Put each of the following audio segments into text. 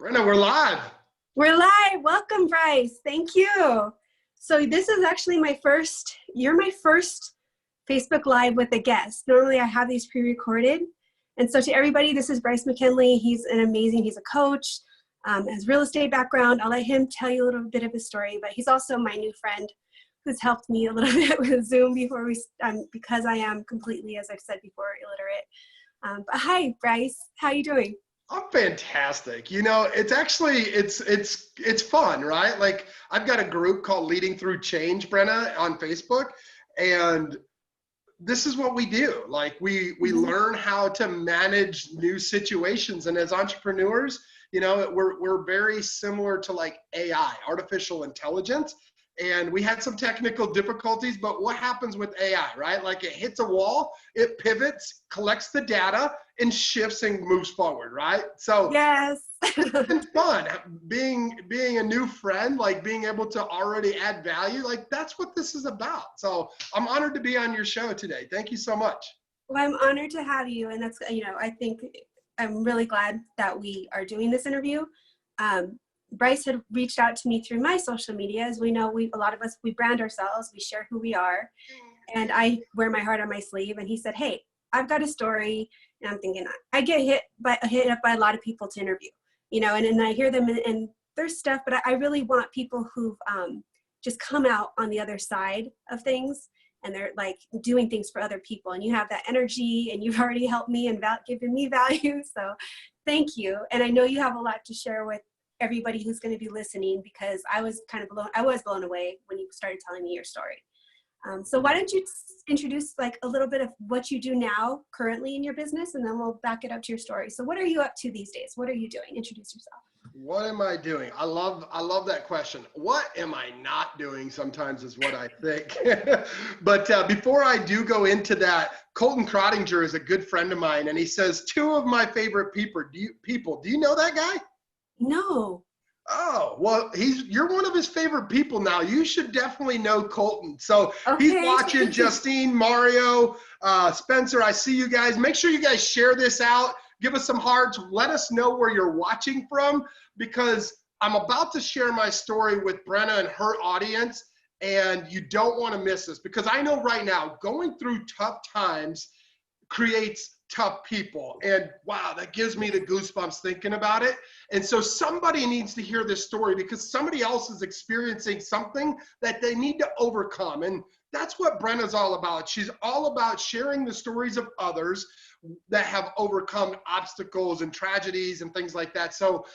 Brenna, we're live. We're live. Welcome, Bryce. Thank you. So this is actually you're my first Facebook Live with a guest. Normally I have these pre-recorded. And so to everybody, this is Bryce McKinley. He's he's a coach, has real estate background. I'll let him tell you a little bit of his story, but he's also my new friend who's helped me a little bit with Zoom because I am completely, as I've said before, illiterate. But hi, Bryce. How you doing? I'm fantastic. You know, it's fun, right? Like I've got a group called Leading Through Change, Brenna, on Facebook, and this is what we do. Like we learn how to manage new situations, and as entrepreneurs, you know, we're very similar to like AI, artificial intelligence. And we had some technical difficulties, but what happens with AI, right? Like it hits a wall, it pivots, collects the data, and shifts and moves forward, right? So yes, it's been fun being a new friend, like being able to already add value. Like that's what this is about. So I'm honored to be on your show today. Thank you so much. Well, I'm honored to have you. And that's, I think I'm really glad that we are doing this interview. Bryce had reached out to me through my social media. As we know, a lot of us, we brand ourselves, we share who we are. And I wear my heart on my sleeve. And he said, hey, I've got a story. And I'm thinking, I get hit up by a lot of people to interview, and I hear them and there's stuff, but I really want people who've just come out on the other side of things. And they're like doing things for other people. And you have that energy and you've already helped me and given me value. So thank you. And I know you have a lot to share with everybody who's going to be listening, because I was blown away when you started telling me your story. So why don't you introduce like a little bit of what you do now currently in your business, and then we'll back it up to your story. So what are you up to these days? What are you doing? Introduce yourself. What am I doing? I love that question. What am I not doing sometimes is what I think. But before I do go into that, Colton Crottinger is a good friend of mine, and he says, two of my favorite people. Do you know that guy? No. Oh, well, you're one of his favorite people now. You should definitely know Colton. So okay. He's watching. Justine, Mario, Spencer, I see you guys. Make sure you guys share this out. Give us some hearts. Let us know where you're watching from, because I'm about to share my story with Brenna and her audience, and you don't want to miss this, because I know right now going through tough times creates tough people. And wow, that gives me the goosebumps thinking about it. And so somebody needs to hear this story, because somebody else is experiencing something that they need to overcome. And that's what Brenna's all about. She's all about sharing the stories of others that have overcome obstacles and tragedies and things like that. So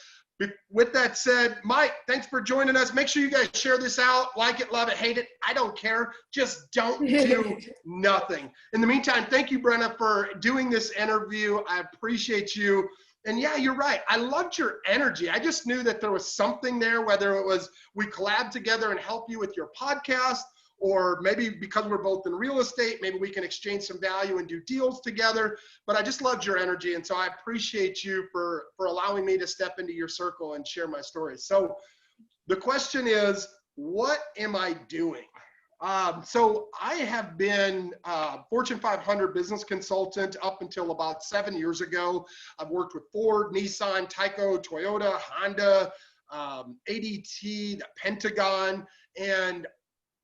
with that said, Mike, thanks for joining us. Make sure you guys share this out. Like it, love it, hate it. I don't care. Just don't do nothing. In the meantime, thank you, Brenna, for doing this interview. I appreciate you. And yeah, you're right. I loved your energy. I just knew that there was something there, whether it was we collab together and help you with your podcast, or maybe because we're both in real estate, maybe we can exchange some value and do deals together. But I just loved your energy. And so I appreciate you for allowing me to step into your circle and share my story. So the question is, what am I doing? So I have been a Fortune 500 business consultant up until about 7 years ago. I've worked with Ford, Nissan, Tyco, Toyota, Honda, ADT, the Pentagon, and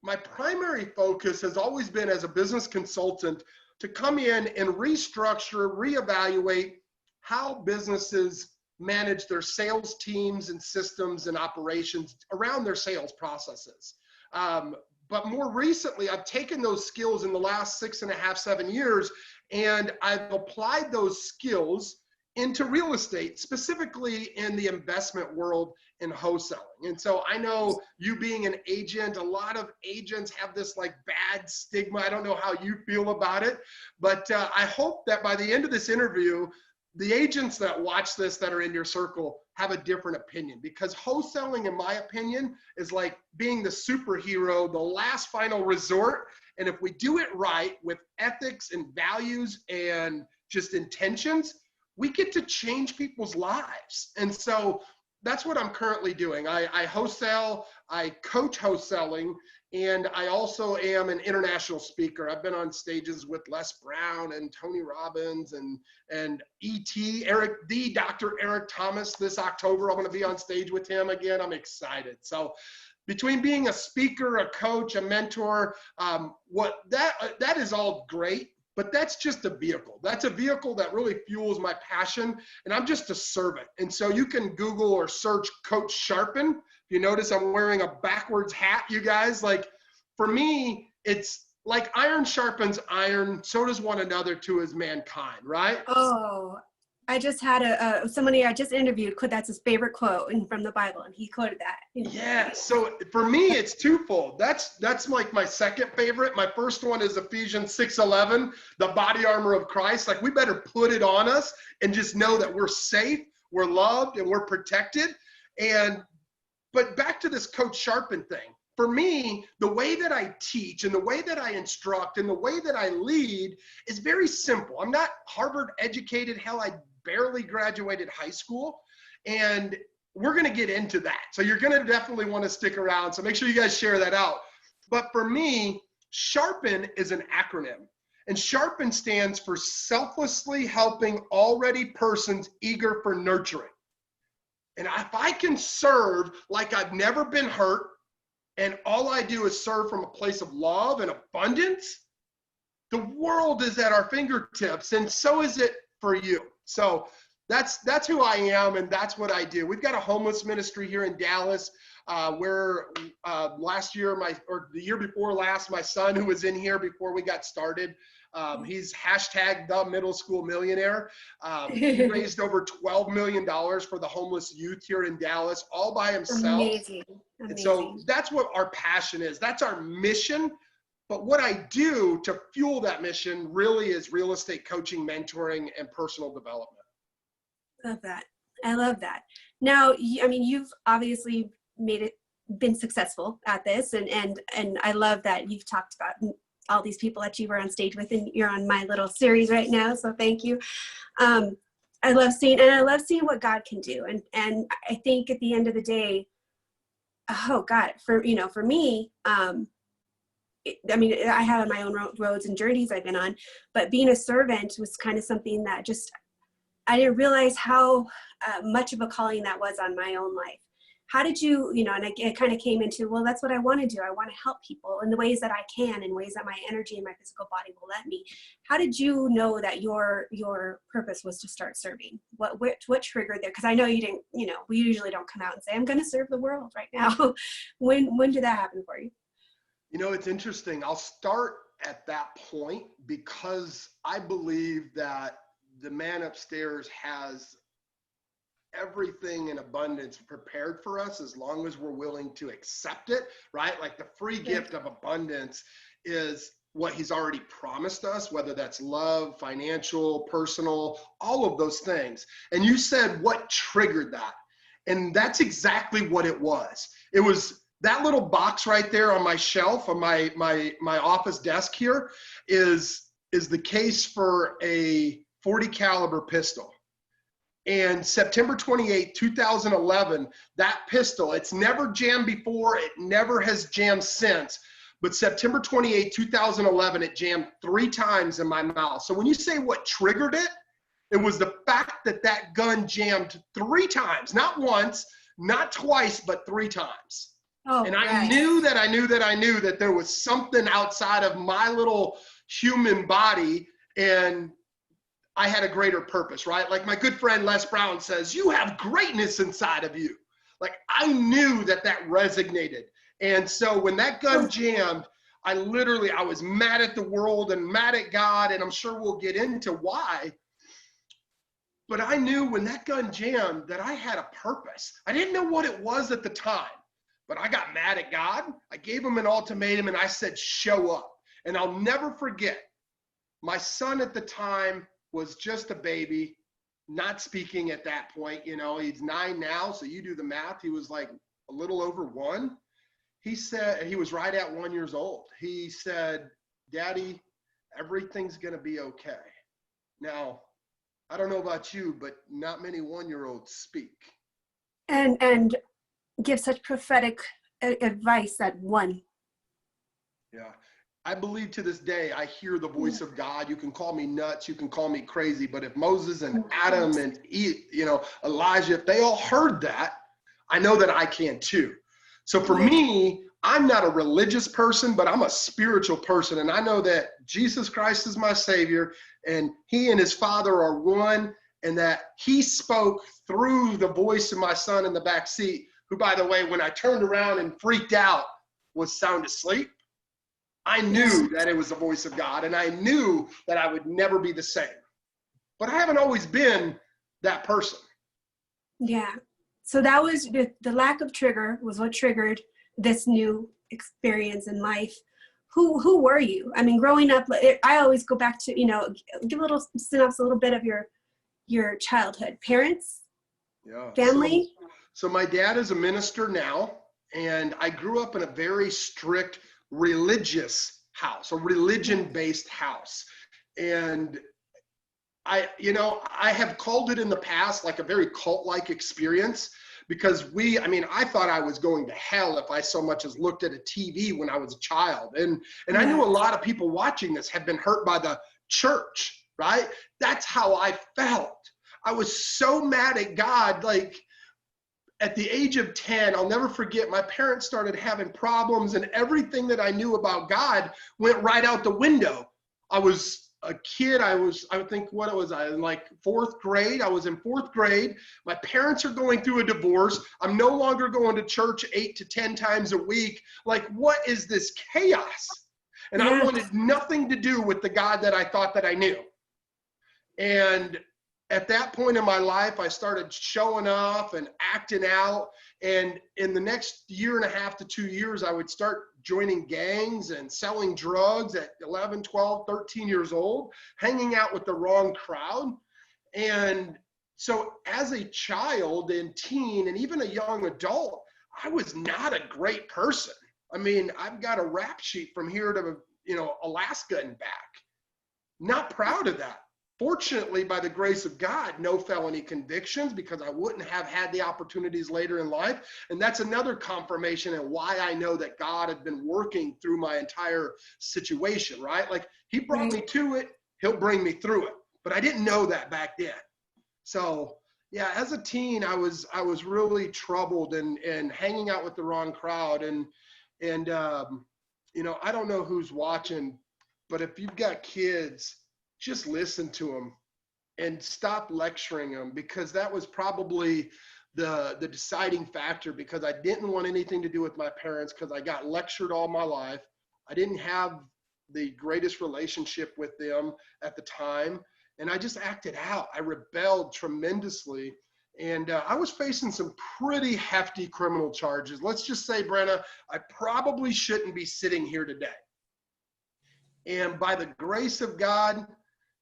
my primary focus has always been as a business consultant to come in and restructure, reevaluate how businesses manage their sales teams and systems and operations around their sales processes. But more recently, I've taken those skills in the last 6.5, 7 years, and I've applied those skills into real estate, specifically in the investment world in wholesaling. And so I know you being an agent, a lot of agents have this like bad stigma. I don't know how you feel about it, but I hope that by the end of this interview, the agents that watch this that are in your circle have a different opinion, because wholesaling, in my opinion, is like being the superhero, the last final resort. And if we do it right with ethics and values and just intentions, we get to change people's lives. And so that's what I'm currently doing. I wholesale, I coach wholesaling, And I also am an international speaker. I've been on stages with Les Brown and Tony Robbins and E.T. Dr. Eric Thomas this October. I'm going to be on stage with him again. I'm excited. So between being a speaker, a coach, a mentor, that is all great. But that's just a vehicle. That's a vehicle that really fuels my passion, and I'm just a servant. And so you can Google or search Coach Sharpen. If you notice, I'm wearing a backwards hat, you guys. Like, for me, it's like iron sharpens iron, so does one another too as mankind, right? Oh, I just had somebody I just interviewed, that's his favorite quote from the Bible, and he quoted that. Yeah, so for me, it's twofold. That's like my second favorite. My first one is Ephesians 6:11, the body armor of Christ. Like, we better put it on us and just know that we're safe, we're loved, and we're protected. But back to this Coach Sharpen thing. For me, the way that I teach and the way that I instruct and the way that I lead is very simple. I'm not Harvard educated. Hell, I barely graduated high school. And we're going to get into that. So you're going to definitely want to stick around. So make sure you guys share that out. But for me, Sharpen is an acronym. And Sharpen stands for selflessly helping already persons eager for nurturing. And if I can serve like I've never been hurt, and all I do is serve from a place of love and abundance, the world is at our fingertips, and so is it for you. So that's who I am, and that's what I do. We've got a homeless ministry here in Dallas, where last year, the year before last, my son, who was in here before we got started, he's hashtag the middle school millionaire. He raised over $12 million for the homeless youth here in Dallas, all by himself. Amazing. And so that's what our passion is. That's our mission. But what I do to fuel that mission really is real estate coaching, mentoring, and personal development. Love that. I love that. Now, you've obviously been successful at this, and I love that you've talked about all these people that you were on stage with, and you're on my little series right now. So thank you. I love seeing what God can do. And I think at the end of the day, oh God, for me, I have my own roads and journeys I've been on, but being a servant was kind of something that I didn't realize how much of a calling that was on my own life. How did you, and it kind of came into, well, that's what I want to do. I want to help people in the ways that I can, in ways that my energy and my physical body will let me. How did you know that your purpose was to start serving? What triggered there? Because I know you didn't, we usually don't come out and say, I'm going to serve the world right now. When did that happen for you? It's interesting. I'll start at that point because I believe that the man upstairs has everything in abundance prepared for us as long as we're willing to accept it, right? Like, the free gift of abundance is what he's already promised us, whether that's love, financial, personal, all of those things. And you said what triggered that. And that's exactly what it was. It was that little box right there on my shelf on my office desk here is the case for a .40 caliber pistol. And September 28, 2011, that pistol, it's never jammed before, it never has jammed since, but September 28, 2011, it jammed 3 times in my mouth. So when you say what triggered it, it was the fact that that gun jammed 3 times, not once, not twice, but 3 times. Oh, and I knew that there was something outside of my little human body, and I had a greater purpose, right? Like my good friend Les Brown says, you have greatness inside of you. Like, I knew that resonated. And so when that gun jammed, I was mad at the world and mad at God, and I'm sure we'll get into why. But I knew when that gun jammed that I had a purpose. I didn't know what it was at the time, but I got mad at God. I gave him an ultimatum, and I said, show up. And I'll never forget, my son at the time was just a baby, not speaking at that point. He's 9 now, so you do the math. He was like a little over 1. He said, he was right at 1 year old. He said, Daddy, everything's going to be okay. Now, I don't know about you, but not many 1-year-olds speak. And give such prophetic advice at 1. Yeah. I believe to this day, I hear the voice of God. You can call me nuts, you can call me crazy, but if Moses and Adam and Elijah, if they all heard that, I know that I can too. So for me, I'm not a religious person, but I'm a spiritual person. And I know that Jesus Christ is my Savior, and he and his Father are one, and that he spoke through the voice of my son in the back seat, who, by the way, when I turned around and freaked out, was sound asleep. I knew that it was the voice of God, and I knew that I would never be the same. But I haven't always been that person. Yeah. So that was the lack of trigger was what triggered this new experience in life. Who were you? I mean, growing up, I always go back to, give a little synopsis, a little bit of your childhood. Parents? Yeah. Family? So my dad is a minister now, and I grew up in a very strict religious house, a religion-based house. And I have called it in the past like a very cult-like experience, because I thought I was going to hell if I so much as looked at a TV when I was a child. And I knew a lot of people watching this had been hurt by the church, right? That's how I felt. I was so mad at God. Like, at the age of 10, I'll never forget, my parents started having problems, and everything that I knew about God went right out the window. I was a kid. I think, what was I, in like fourth grade? I was in fourth grade. My parents are going through a divorce. I'm no longer going to church 8 to 10 times a week. Like, what is this chaos? And I wanted nothing to do with the God that I thought that I knew. And at that point in my life, I started showing off and acting out. And in the next year and a half to 2 years, I would start joining gangs and selling drugs at 11, 12, 13 years old, hanging out with the wrong crowd. And so as a child and teen and even a young adult, I was not a great person. I mean, I've got a rap sheet from here to, Alaska and back. Not proud of that. Fortunately, by the grace of God, no felony convictions, because I wouldn't have had the opportunities later in life. And that's another confirmation and why I know that God had been working through my entire situation, right? Like, he brought me to it, he'll bring me through it. But I didn't know that back then. So yeah, as a teen, I was really troubled and hanging out with the wrong crowd. And I don't know who's watching, but if you've got kids, just listen to them and stop lecturing them, because that was probably the deciding factor, because I didn't want anything to do with my parents, because I got lectured all my life. I didn't have the greatest relationship with them at the time, and I just acted out. I rebelled tremendously, and I was facing some pretty hefty criminal charges. Let's just say, Brenna, I probably shouldn't be sitting here today. And by the grace of God,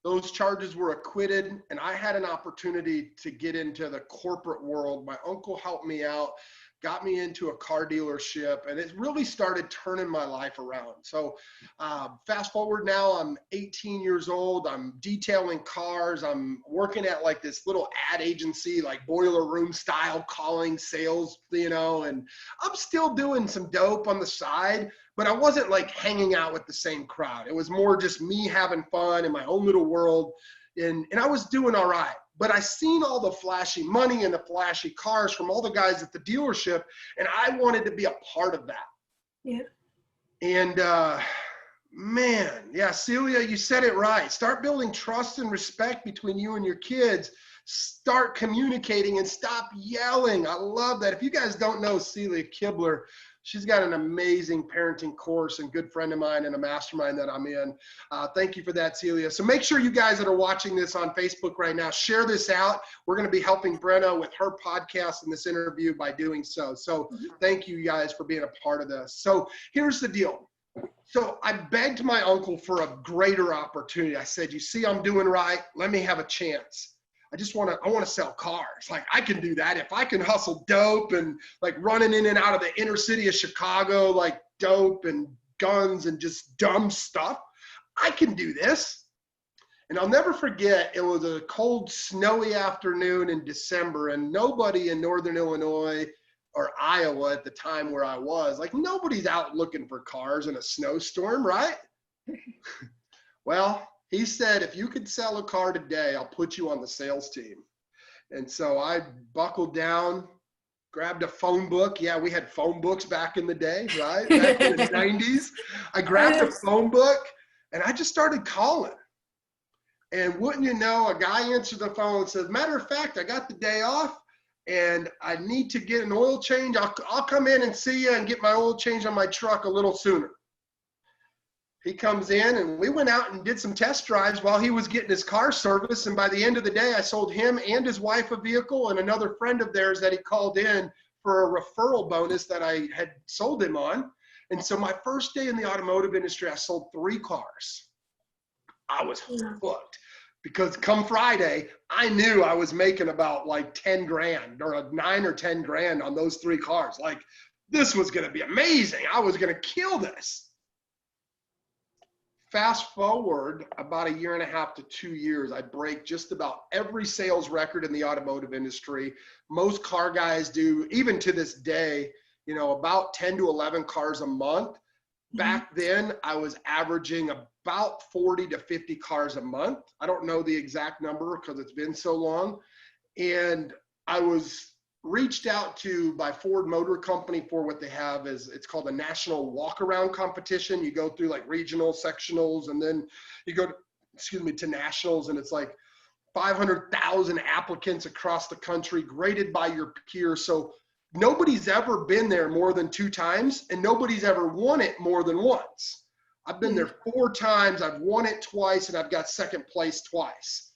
those charges were acquitted, and I had an opportunity to get into the corporate world. My uncle helped me out, got me into a car dealership, and it really started turning my life around. So fast forward now, I'm 18 years old. I'm detailing cars. I'm working at like this little ad agency, like boiler room style calling sales, and I'm still doing some dope on the side, but I wasn't like hanging out with the same crowd. It was more just me having fun in my own little world. And I was doing all right. But I seen all the flashy money and the flashy cars from all the guys at the dealership, and I wanted to be a part of that. Yeah. And Celia, you said it right. Start building trust and respect between you and your kids. Start communicating and stop yelling. I love that. If you guys don't know Celia Kibler, she's got an amazing parenting course and good friend of mine and a mastermind that I'm in. Thank you for that, Celia. So make sure you guys that are watching this on Facebook right now, share this out. We're going to be helping Brenna with her podcast and this interview by doing so. So thank you guys for being a part of this. So here's the deal. So I begged my uncle for a greater opportunity. I said, you see, I'm doing right. Let me have a chance. I want to sell cars. Like, I can do that. If I can hustle dope and like running in and out of the inner city of Chicago, like dope and guns and just dumb stuff, I can do this. And I'll never forget, it was a cold, snowy afternoon in December, and nobody in Northern Illinois or Iowa at the time where I was. Like, nobody's out looking for cars in a snowstorm, right? Well, he said, if you could sell a car today, I'll put you on the sales team. And so I buckled down, grabbed a phone book. Yeah, we had phone books back in the day, right? Back in the 90s. I grabbed a phone book and I just started calling. And wouldn't you know, a guy answered the phone and says, matter of fact, I got the day off and I need to get an oil change. I'll come in and see you and get my oil change on my truck a little sooner. He comes in and we went out and did some test drives while he was getting his car serviced. And by the end of the day, I sold him and his wife a vehicle and another friend of theirs that he called in for a referral bonus that I had sold him on. And so my first day in the automotive industry, I sold 3 cars. I was hooked because come Friday, I knew I was making about like 10 grand or 9 or 10 grand on those 3 cars. Like, this was going to be amazing. I was going to kill this. Fast forward about 1.5 to 2 years, I break just about every sales record in the automotive industry. Most car guys do, even to this day, you know, about 10 to 11 cars a month. Back then, I was averaging about 40 to 50 cars a month. I don't know the exact number because it's been so long. And I was reached out to by Ford Motor Company for what they have is, it's called a national walk-around competition. You go through like regional, sectionals, and then you go, to nationals, and it's like 500,000 applicants across the country graded by your peers. So nobody's ever been there more than 2 times, and nobody's ever won it more than once. I've been there 4 times, I've won it twice, and I've got second place twice.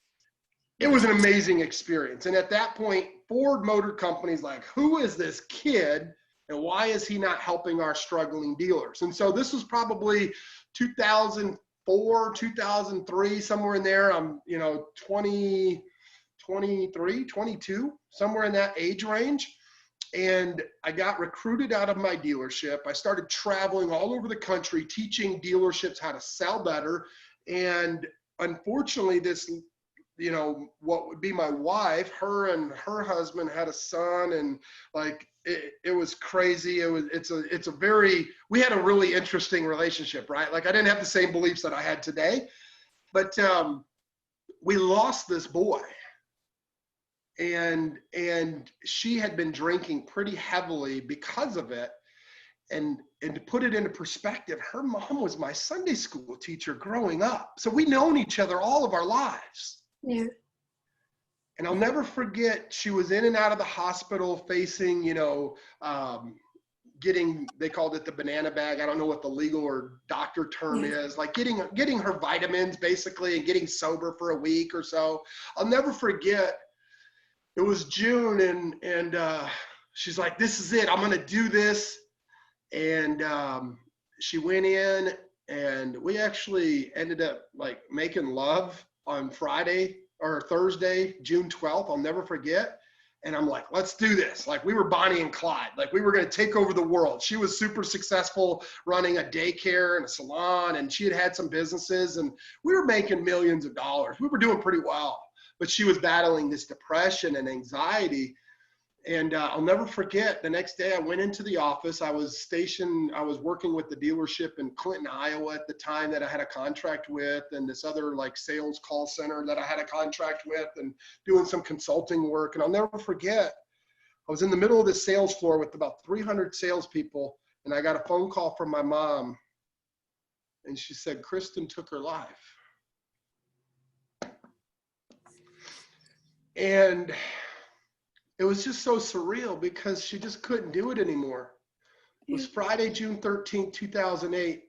It was an amazing experience. And at that point, Ford Motor Company's like, who is this kid and why is he not helping our struggling dealers? And so this was probably 2004, 2003, somewhere in there. I'm, 20, 23, 22, somewhere in that age range. And I got recruited out of my dealership. I started traveling all over the country, teaching dealerships how to sell better. And unfortunately, this, what would be my wife, her and her husband had a son, and like, it was crazy. We had a really interesting relationship, right? Like, I didn't have the same beliefs that I had today, but we lost this boy. And she had been drinking pretty heavily because of it. And to put it into perspective, her mom was my Sunday school teacher growing up. So we'd known each other all of our lives. Yeah. And I'll never forget, she was in and out of the hospital facing, getting, they called it the banana bag. I don't know what the legal or doctor term is, like getting her vitamins basically and getting sober for a week or so. I'll never forget, it was June and she's like, this is it, I'm gonna do this. And she went in and we actually ended up like making love on Friday or Thursday, June 12th. I'll never forget. And I'm like, let's do this. Like, we were Bonnie and Clyde. Like, we were going to take over the world. She was super successful running a daycare and a salon, and she had some businesses, and we were making millions of dollars. We were doing pretty well, but she was battling this depression and anxiety. And I'll never forget, the next day I went into the office. I was working with the dealership in Clinton, Iowa at the time that I had a contract with, and this other like sales call center that I had a contract with, and doing some consulting work. And I'll never forget, I was in the middle of the sales floor with about 300 salespeople, and I got a phone call from my mom, and she said, Kristen took her life. And it was just so surreal because she just couldn't do it anymore. It was Friday, June 13th, 2008.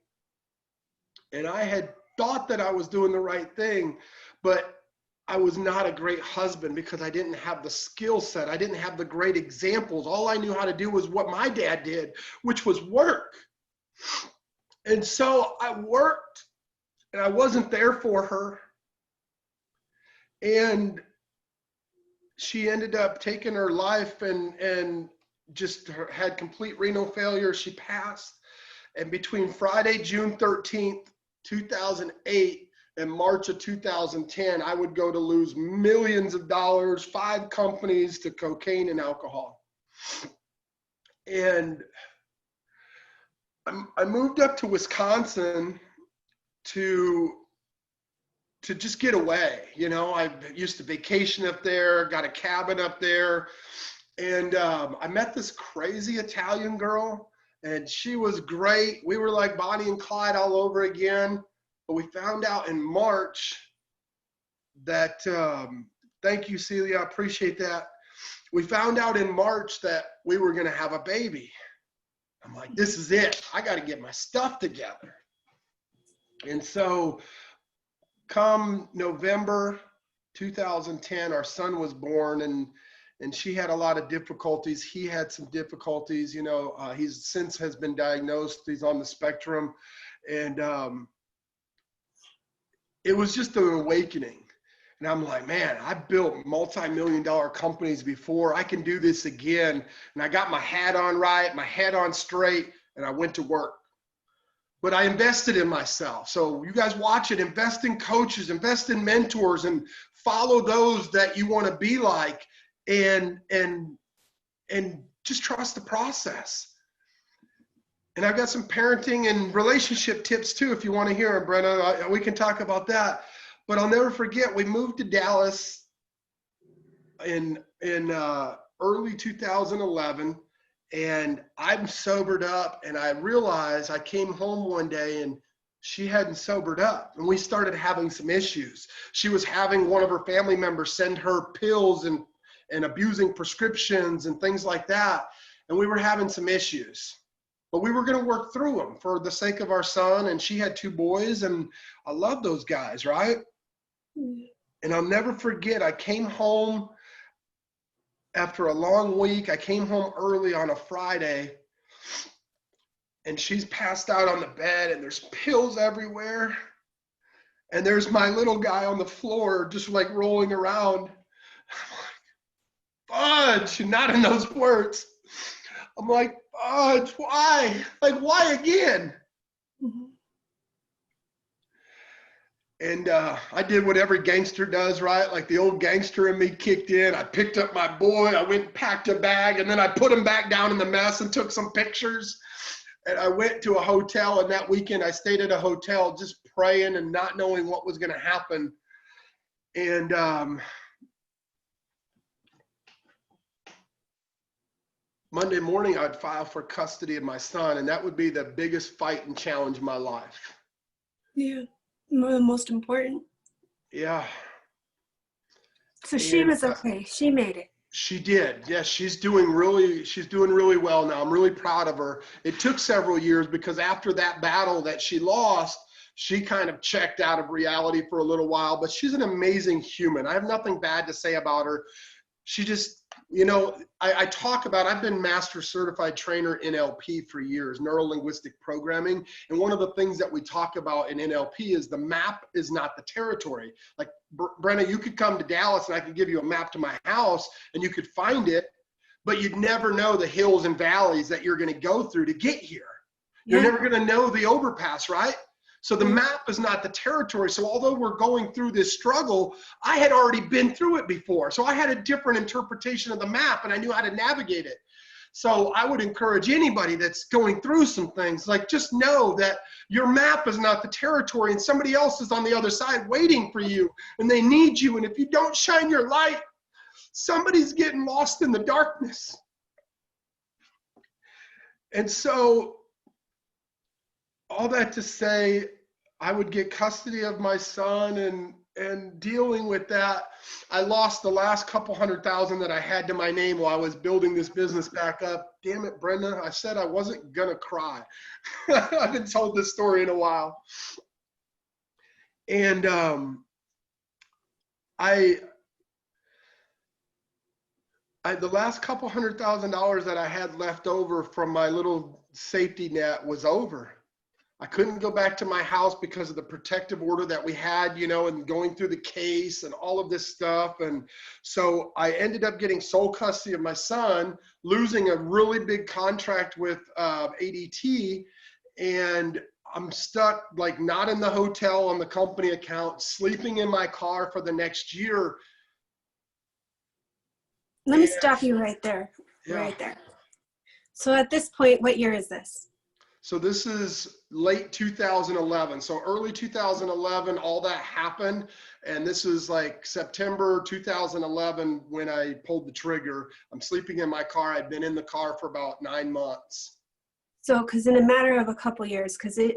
And I had thought that I was doing the right thing, but I was not a great husband because I didn't have the skill set. I didn't have the great examples. All I knew how to do was what my dad did, which was work. And so I worked and I wasn't there for her. And she ended up taking her life and just had complete renal failure. She passed. And between Friday, June 13th, 2008 and March of 2010, I would go to lose millions of dollars, 5 companies to cocaine and alcohol. And I moved up to Wisconsin to just get away. You know, I used to vacation up there, got a cabin up there. And I met this crazy Italian girl, and she was great. We were like Bonnie and Clyde all over again. But we found out in March that, thank you, Celia, I appreciate that. We found out in March that we were going to have a baby. I'm like, this is it. I got to get my stuff together. And so come November 2010, our son was born, and she had a lot of difficulties. He had some difficulties, you know, he's since has been diagnosed. He's on the spectrum. And it was just an awakening. And I'm like, man, I built multi-million-dollar companies before. I can do this again. And I got my hat on right, my head on straight, and I went to work. But I invested in myself. So you guys watch it, invest in coaches, invest in mentors, and follow those that you want to be like, and just trust the process. And I've got some parenting and relationship tips too, if you want to hear them, Brenna. We can talk about that. But I'll never forget, we moved to Dallas in early 2011, and I'm sobered up, and I realized I came home one day and she hadn't sobered up, and we started having some issues. She was having one of her family members send her pills and abusing prescriptions and things like that, and we were having some issues. But we were going to work through them for the sake of our son, and she had 2 boys, and I love those guys, right? And I'll never forget, I came home after a long week. I came home early on a Friday, and she's passed out on the bed, and there's pills everywhere. And there's my little guy on the floor just like rolling around. I'm like, Fudge, not in those words. I'm like, Fudge, why? Like, why again? Mm-hmm. And I did what every gangster does, right? Like the old gangster in me kicked in. I picked up my boy, I went and packed a bag, and then I put him back down in the mess and took some pictures. And I went to a hotel, and that weekend I stayed at a hotel just praying and not knowing what was going to happen. And Monday morning, I'd file for custody of my son, and that would be the biggest fight and challenge of my life. Yeah. The most important. Yeah. So she was okay. She made it. She did. Yes, she's doing really well now. I'm really proud of her. It took several years because after that battle that she lost, she kind of checked out of reality for a little while, but she's an amazing human. I have nothing bad to say about her. She just, you know, I talk about, I've been master certified trainer in NLP for years, neuro-linguistic programming. And one of the things that we talk about in NLP is the map is not the territory. Like Brenna, you could come to Dallas and I could give you a map to my house and you could find it, but you'd never know the hills and valleys that you're going to go through to get here. You're never going to know the overpass, right? So the map is not the territory. So although we're going through this struggle, I had already been through it before. So I had a different interpretation of the map and I knew how to navigate it. So I would encourage anybody that's going through some things, like just know that your map is not the territory and somebody else is on the other side waiting for you and they need you. And if you don't shine your light, somebody's getting lost in the darkness. And so all that to say, I would get custody of my son and dealing with that. I lost the last couple $100,000 that I had to my name while I was building this business back up. Damn it, Brenna, I said I wasn't gonna cry. I haven't told this story in a while. And the last couple $100,000 that I had left over from my little safety net was over. I couldn't go back to my house because of the protective order that we had, you know, and going through the case and all of this stuff. And so I ended up getting sole custody of my son, losing a really big contract with ADT. And I'm stuck, like, not in the hotel on the company account, sleeping in my car for the next year. Let me stop you right there, right there. So at this point, what year is this? So this is late 2011. So early 2011, all that happened. And this is like September 2011 when I pulled the trigger. I'm sleeping in my car. I'd been in the car for about 9 months. So, because in a matter of a couple years, because this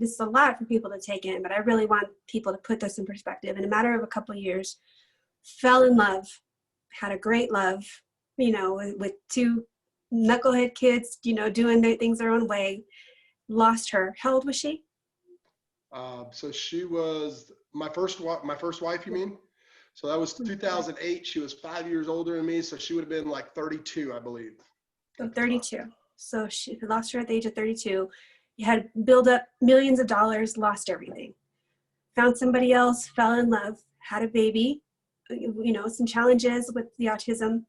is a lot for people to take in, but I really want people to put this in perspective. In a matter of a couple years, fell in love, had a great love, with two knucklehead kids, doing their things their own way. Lost her. How old was she? So she was my first wife, you mean? So that was 2008. She was 5 years older than me. So she would have been like 32, I believe. So 32. So she lost her at the age of 32. You had built up millions of dollars, lost everything. Found somebody else, fell in love, had a baby, some challenges with the autism,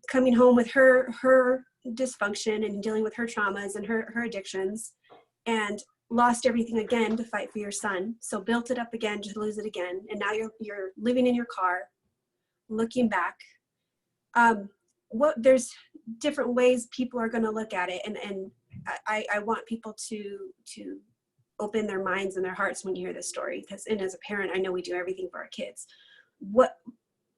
coming home with her dysfunction and dealing with her traumas and her addictions, and lost everything again to fight for your son. So built it up again to lose it again. And now you're living in your car, looking back. There's different ways people are going to look at it. And I want people to open their minds and their hearts when you hear this story. And as a parent, I know we do everything for our kids.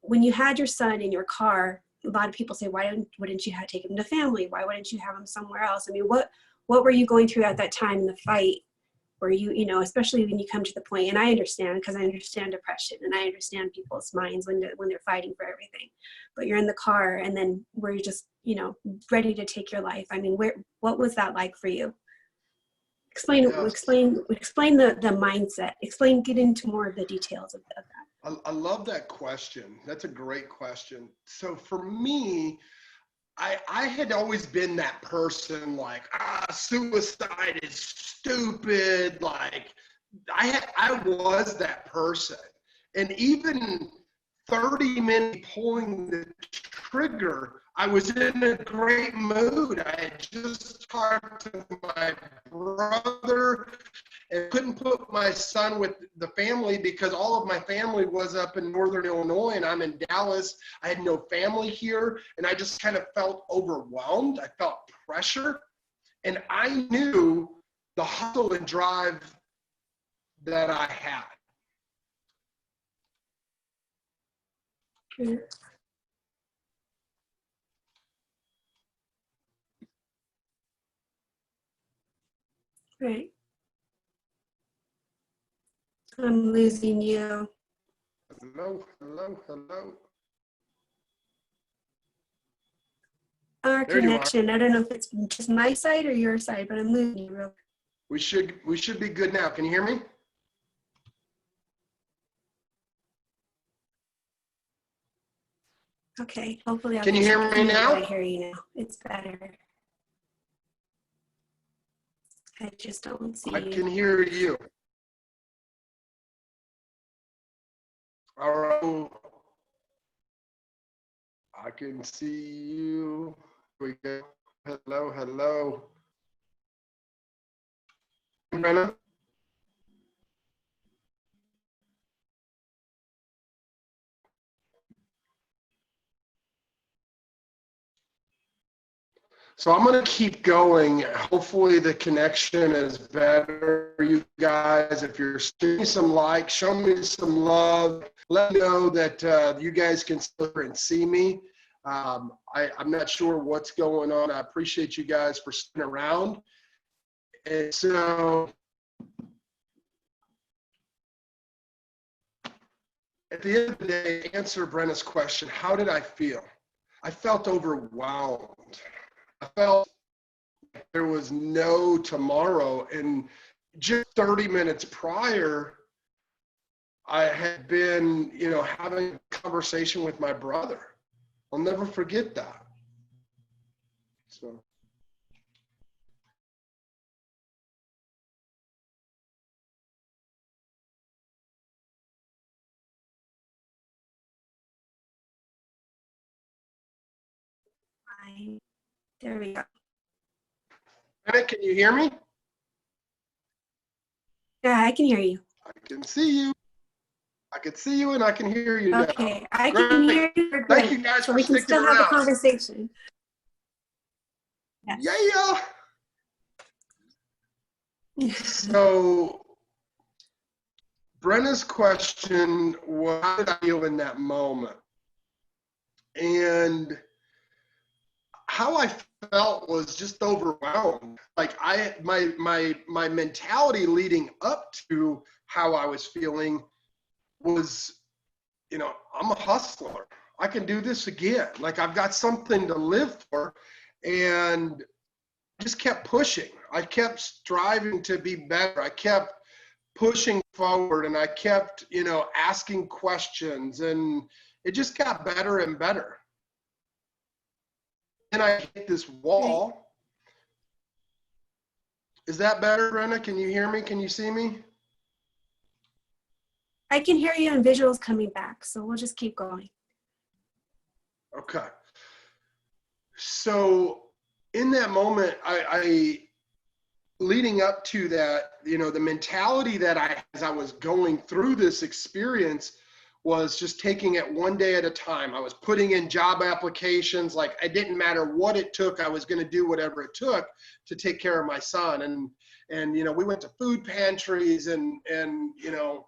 When you had your son in your car, a lot of people say, wouldn't you take him to family? Why wouldn't you have him somewhere else? I mean, what were you going through at that time in the fight where especially when you come to the point, and I understand, because I understand depression and I understand people's minds when they're fighting for everything, but you're in the car and then where you're just, ready to take your life. I mean, what was that like for you? Explain the mindset. Get into more of the details of that. I love that question. That's a great question. So for me, I had always been that person like, suicide is stupid. Like I was that person. And even 30 minutes pulling the trigger, I was in a great mood. I had just talked to my brother and couldn't put my son with the family because all of my family was up in Northern Illinois and I'm in Dallas. I had no family here and I just kind of felt overwhelmed. I felt pressure and I knew the hustle and drive that I had. Mm-hmm. Right. I'm losing you. Hello. Our connection. I don't know if it's just my side or your side, but I'm losing you real quick. We should be good now. Can you hear me? Okay. Hopefully Can you hear me now? I hear you now. It's better. I just don't see you. I can hear you. All right. I can see you. Here we go. Hello. Brenna? So I'm going to keep going. Hopefully the connection is better for you guys. If you're showing some likes, show me some love. Let me know that you guys can still hear and see me. I'm not sure what's going on. I appreciate you guys for sticking around. And so at the end of the day, to answer Brenna's question, how did I feel? I felt overwhelmed. I felt like there was no tomorrow. And just 30 minutes prior, I had been, having a conversation with my brother. I'll never forget that. So. There we go. Brenna, can you hear me? Yeah, I can hear you. I can see you. I can see you and I can hear you now. Okay, I can hear you. Thank you guys so for we can sticking still have a around. conversation. Yeah. So Brenna's question was, how did I feel in that moment? And how I felt was just overwhelmed. Like my mentality leading up to how I was feeling was, you know, I'm a hustler. I can do this again. Like I've got something to live for, and just kept pushing. I kept striving to be better. I kept pushing forward, and I kept, you know, asking questions, and it just got better and better. And I hit this wall. Is that better, Brenna? Can you hear me? Can you see me? I can hear you and visuals coming back, so we'll just keep going. Okay. So in that moment, I leading up to that, you know, the mentality that as I was going through this experience was just taking it one day at a time. I was putting in job applications. Like it didn't matter what it took. I was going to do whatever it took to take care of my son. And, you know, we went to food pantries and, you know,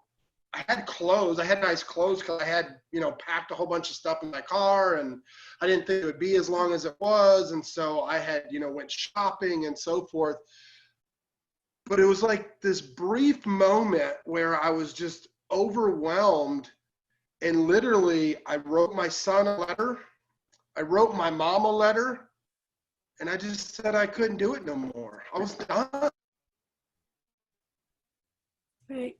I had clothes. I had nice clothes because I had, you know, packed a whole bunch of stuff in my car, and I didn't think it would be as long as it was. And so I had, you know, went shopping and so forth. But it was like this brief moment where I was just overwhelmed. And literally, I wrote my son a letter. I wrote my mom a letter. And I just said I couldn't do it no more. I was done. Right.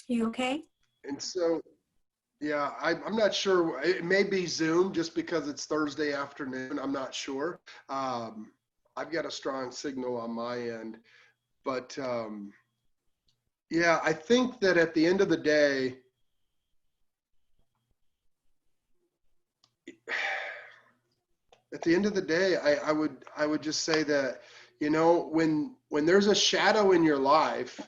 You okay? And so, yeah, I'm not sure. It may be Zoom just because it's Thursday afternoon. I'm not sure. I've got a strong signal on my end. But yeah, I think that at the end of the day, I would just say that, you know, when there's a shadow in your life,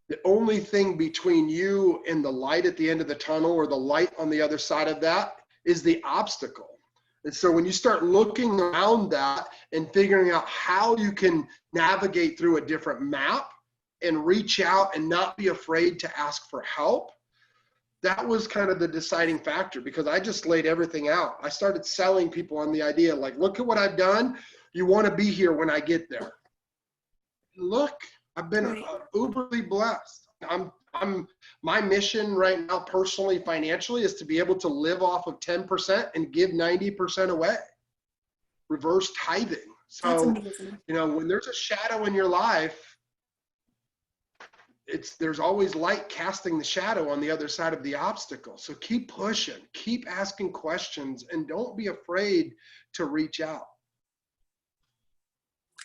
the only thing between you and the light at the end of the tunnel, or the light on the other side of that, is the obstacle. And so when you start looking around that and figuring out how you can navigate through a different map and reach out and not be afraid to ask for help, that was kind of the deciding factor, because I just laid everything out. I started selling people on the idea, like, look at what I've done. You want to be here when I get there. Look, I've been uberly blessed. My mission right now, personally, financially, is to be able to live off of 10% and give 90% away. Reverse tithing. So, you know, when there's a shadow in your life, there's always light casting the shadow on the other side of the obstacle. So keep pushing, keep asking questions, and don't be afraid to reach out.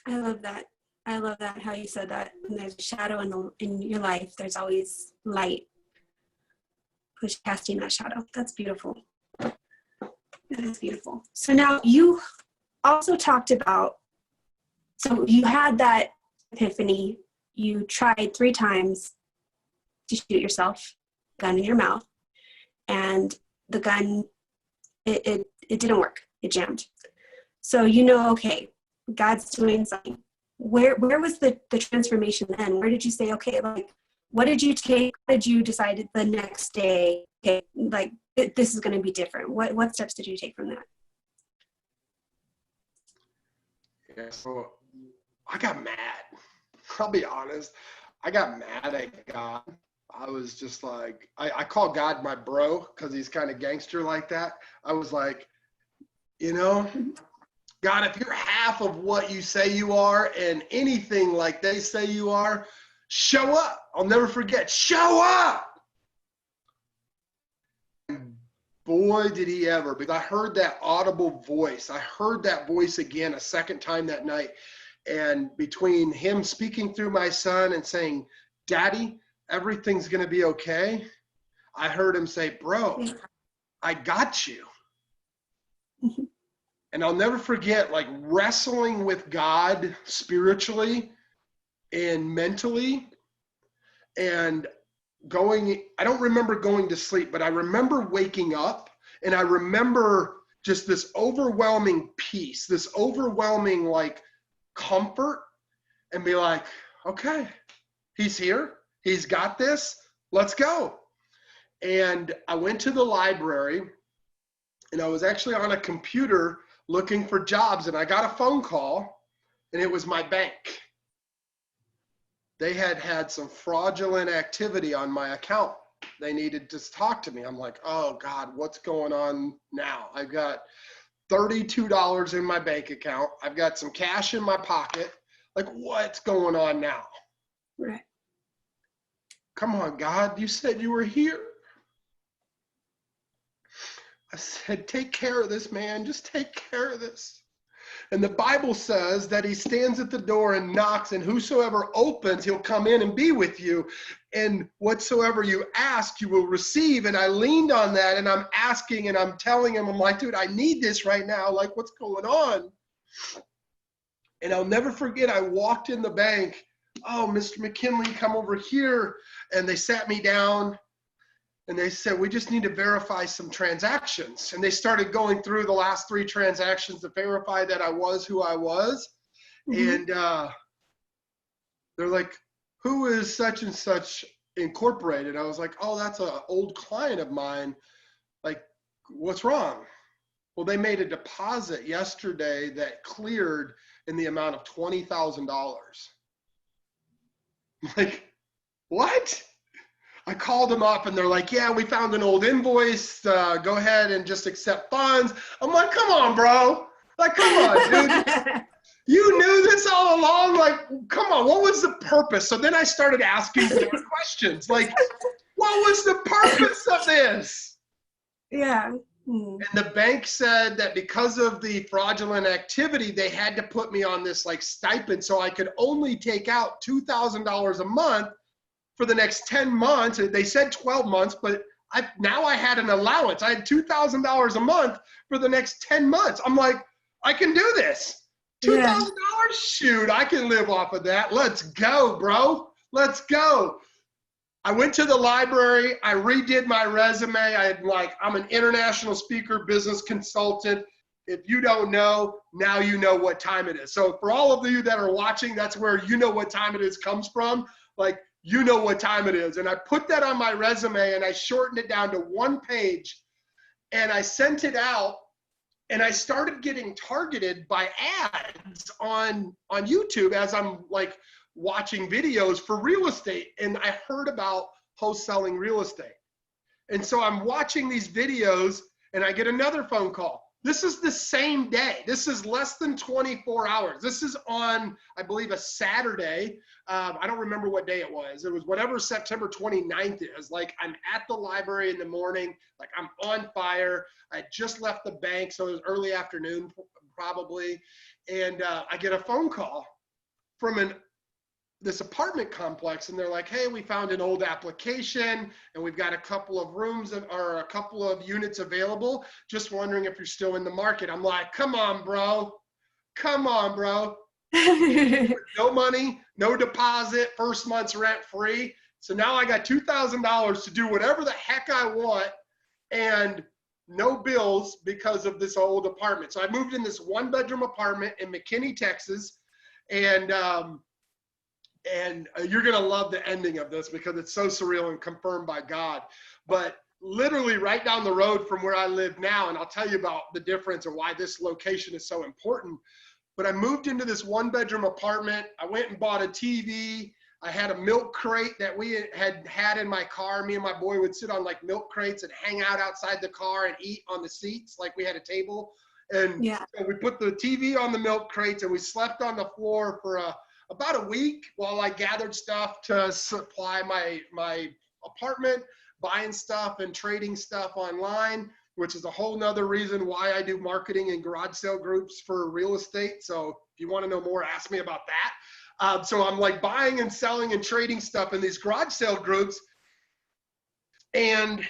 I love that. I love that, how you said that. When there's a shadow in your life, there's always light. Push casting that shadow. That's beautiful. That is beautiful. So now you also talked about, so you had that epiphany. You tried 3 times to shoot yourself, gun in your mouth, and the gun, it didn't work. It jammed. So you know, okay, God's doing something. Where was the transformation then? Where did you say, okay, like, what did you take? What did you decide the next day, okay, like, this is going to be different? What steps did you take from that? Yeah, so I got mad. I'll be honest. I got mad at God. I was just like, I call God my bro because he's kind of gangster like that. I was like, you know, God, if you're half of what you say you are and anything like they say you are, show up. I'll never forget. Show up. And boy, did he ever, because I heard that audible voice. I heard that voice again a second time that night. And between him speaking through my son and saying, Daddy, everything's going to be okay, I heard him say, bro, I got you. And I'll never forget, like, wrestling with God spiritually and mentally. and I don't remember going to sleep, but I remember waking up, and I remember just this overwhelming peace, this overwhelming like comfort, and be like, okay, he's here, he's got this, let's go. And I went to the library, and I was actually on a computer looking for jobs, and I got a phone call, and it was my bank. They had some fraudulent activity on my account. They needed to talk to me. I'm like, oh God, what's going on now? I've got $32 in my bank account. I've got some cash in my pocket. Like, what's going on now? Right. Come on, God, you said you were here. I said, take care of this, man. Just take care of this. And the Bible says that he stands at the door and knocks, and whosoever opens, he'll come in and be with you. And whatsoever you ask, you will receive. And I leaned on that, and I'm asking, and I'm telling him, I'm like, dude, I need this right now. Like, what's going on? And I'll never forget, I walked in the bank. Oh, Mr. McKinley, come over here. And they sat me down. And they said, we just need to verify some transactions. And they started going through the last 3 transactions to verify that I was who I was. Mm-hmm. And they're like, who is such and such incorporated? I was like, oh, that's an old client of mine. Like, what's wrong? Well, they made a deposit yesterday that cleared in the amount of $20,000. Like, what? I called them up, and they're like, yeah, we found an old invoice. Go ahead and just accept funds. I'm like, come on, bro. Like, come on, dude. You knew this all along. Like, come on, what was the purpose? So then I started asking more questions. Like, what was the purpose of this? Yeah. And the bank said that because of the fraudulent activity, they had to put me on this like stipend, so I could only take out $2,000 a month for the next 10 months. They said 12 months, but now I had an allowance. I had $2,000 a month for the next 10 months. I'm like, I can do this. $2,000, shoot, I can live off of that. Let's go, bro. Let's go. I went to the library. I redid my resume. I'm an international speaker, business consultant. If you don't know, now you know what time it is. So for all of you that are watching, that's where you know what time it is comes from. Like, you know what time it is. And I put that on my resume, and I shortened it down to 1 page, and I sent it out, and I started getting targeted by ads on YouTube as I'm like watching videos for real estate. And I heard about wholesaling real estate. And so I'm watching these videos, and I get another phone call. This is the same day. This is less than 24 hours. This is on, I believe, a Saturday. I don't remember what day it was. It was whatever September 29th is. Like, I'm at the library in the morning. Like, I'm on fire. I just left the bank, so it was early afternoon probably. And I get a phone call from this apartment complex, and they're like, hey, we found an old application, and we've got a couple of rooms or a couple of units available. Just wondering if you're still in the market. I'm like, come on, bro. Come on, bro. No money, no deposit, first month's rent free. So now I got $2,000 to do whatever the heck I want, and no bills because of this old apartment. So I moved in this 1-bedroom apartment in McKinney, Texas, and you're going to love the ending of this because it's so surreal and confirmed by God. But literally right down the road from where I live now, and I'll tell you about the difference and why this location is so important. But I moved into this 1-bedroom apartment. I went and bought a TV. I had a milk crate that we had in my car. Me and my boy would sit on like milk crates and hang out outside the car and eat on the seats like we had a table. And so we put the TV on the milk crates, and we slept on the floor for about a week while I gathered stuff to supply my apartment, buying stuff and trading stuff online, which is a whole nother reason why I do marketing and garage sale groups for real estate. So if you want to know more, ask me about that. So I'm like buying and selling and trading stuff in these garage sale groups. And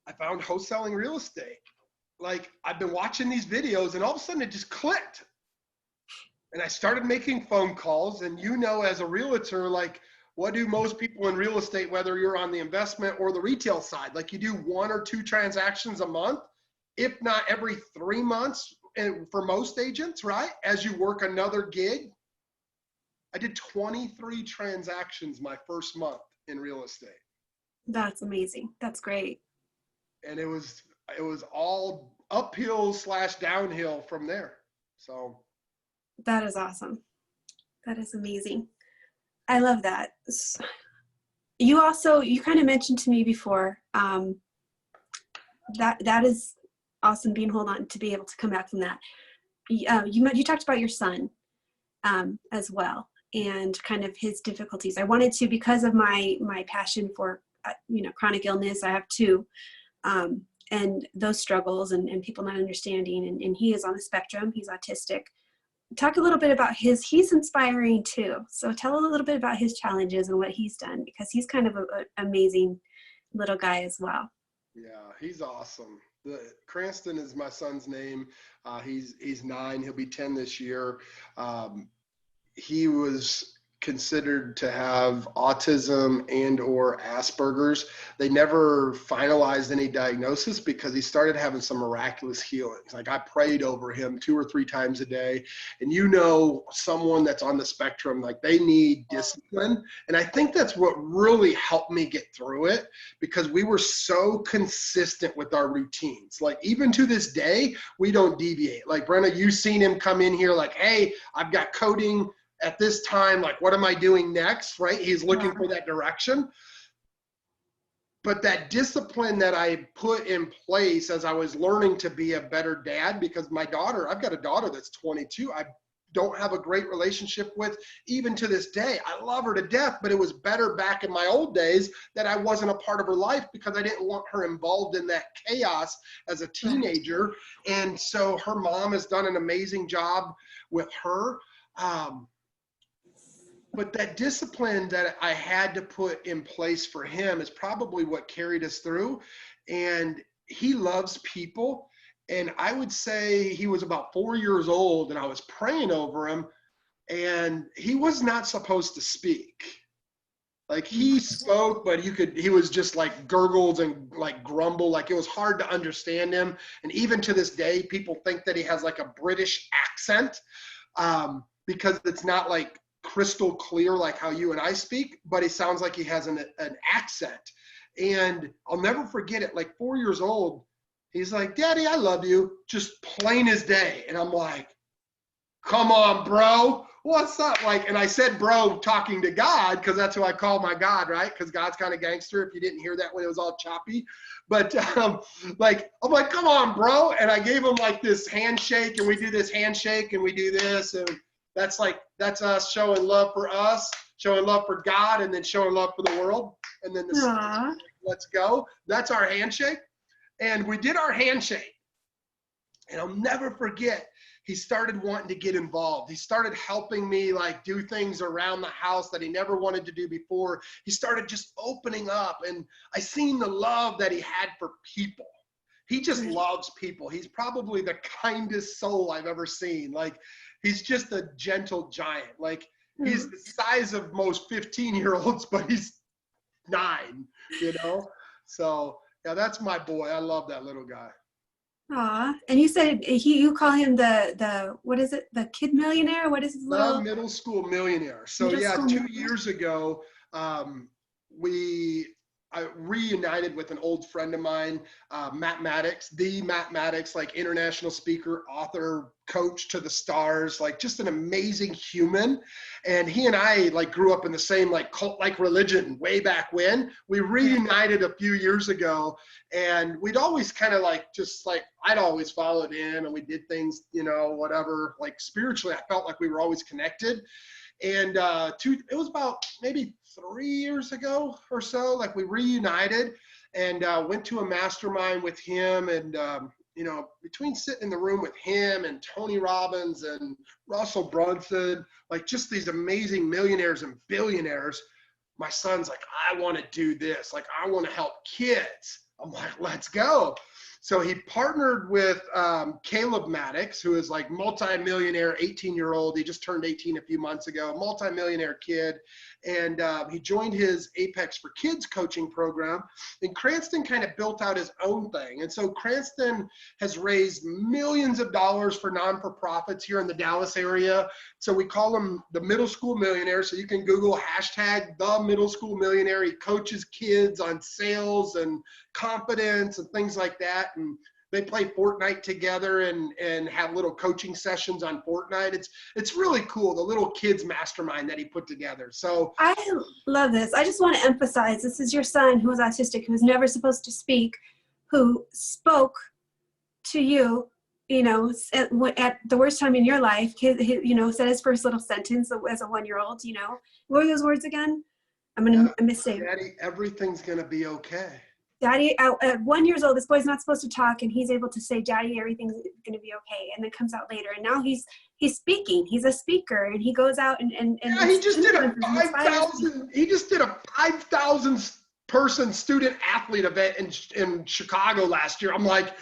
I found wholesaling real estate. Like, I've been watching these videos, and all of a sudden it just clicked. And I started making phone calls, and as a realtor, like, What do most people in real estate, whether you're on the investment or the retail side, like you do 1 or 2 transactions a month, if not every 3 months, and for most agents, right? As you work another gig. I did 23 transactions my first month in real estate. That's amazing. That's great. And it was all uphill / downhill from there. So that is awesome. That is amazing. I love that. You kind of mentioned to me before, that is awesome, being hold on to be able to come back from that. You talked about your son as well, and kind of his difficulties. I wanted to, because of my passion for chronic illness, I have 2, and those struggles and people not understanding, and he is on the spectrum, he's autistic. Talk a little bit about he's inspiring too. So tell a little bit about his challenges and what he's done, because he's kind of an amazing little guy as well. Yeah, he's awesome. Cranston is my son's name. He's 9. He'll be 10 this year. He was considered to have autism and or Asperger's. They never finalized any diagnosis because he started having some miraculous healings. Like, I prayed over him 2 or 3 times a day. And someone that's on the spectrum, like, they need discipline. And I think that's what really helped me get through it, because we were so consistent with our routines. Like, even to this day, we don't deviate. Like, Brenna, you've seen him come in here like, hey, I've got coding at this time, like, what am I doing next, right? He's looking for that direction. But that discipline that I put in place as I was learning to be a better dad, because I've got a daughter that's 22. I don't have a great relationship with, even to this day. I love her to death, but it was better back in my old days that I wasn't a part of her life, because I didn't want her involved in that chaos as a teenager. And so her mom has done an amazing job with her. But that discipline that I had to put in place for him is probably what carried us through. And he loves people. And I would say he was about 4 years old, and I was praying over him, and he was not supposed to speak. Like, he spoke, but he was just like gurgled and like grumble. Like, it was hard to understand him. And even to this day, people think that he has like a British accent, because it's not like crystal clear like how you and I speak, but he sounds like he has an accent. And I'll never forget it. Like, 4 years old, he's like, Daddy, I love you. Just plain as day. And I'm like, come on, bro. What's up? Like, and I said bro talking to God, because that's who I call my God, right? Because God's kind of gangster, if you didn't hear that when it was all choppy. But like, I'm like, come on, bro. And I gave him like this handshake, and we do this handshake, and we do this. And that's us showing love for us, showing love for God, and then showing love for the world. And then let's go. That's our handshake. And we did our handshake. And I'll never forget, he started wanting to get involved. He started helping me like do things around the house that he never wanted to do before. He started just opening up, and I seen the love that he had for people. He just loves people. He's probably the kindest soul I've ever seen. Like, he's just a gentle giant. Like, he's the size of most 15-year-olds, but he's 9, So, yeah, that's my boy. I love that little guy. Aw, and you said you call him the what is it? The kid millionaire? What is his little? The middle school millionaire. So yeah, 2 years ago, I reunited with an old friend of mine, Matt Maddox, like international speaker, author, coach to the stars, like just an amazing human. And he and I like grew up in the same like cult-like religion way back when. We reunited a few years ago, and we'd always kind of like, just like, I'd always followed him, and we did things, whatever, like spiritually, I felt like we were always connected. And it was about maybe 3 years ago or so, like we reunited and went to a mastermind with him. And, between sitting in the room with him and Tony Robbins and Russell Brunson, like just these amazing millionaires and billionaires, my son's like, I want to do this. Like, I want to help kids. I'm like, let's go. So he partnered with Caleb Maddox, who is like multi-millionaire, 18-year-old. He just turned 18 a few months ago, multi-millionaire kid. And he joined his Apex for Kids coaching program. And Cranston kind of built out his own thing. And so Cranston has raised millions of dollars for non-for-profits here in the Dallas area. So we call him the middle school millionaire. So you can Google hashtag the middle school millionaire. He coaches kids on sales and confidence and things like that. And they play Fortnite together and have little coaching sessions on Fortnite. It's really cool, the little kids mastermind that he put together. So I love this. I just want to emphasize, this is your son who is autistic, who's never supposed to speak, who spoke to you, you know, at the worst time in your life, you know, said his first little sentence as a 1-year-old, you know. What were those words again? I'm missing. Daddy, everything's going to be okay. Daddy, at 1 year old, this boy's not supposed to talk, and he's able to say, Daddy, everything's going to be okay. And then comes out later. And now he's speaking. He's a speaker, and he goes out and yeah, he just did a 5,000 person student athlete event in Chicago last year. I'm like,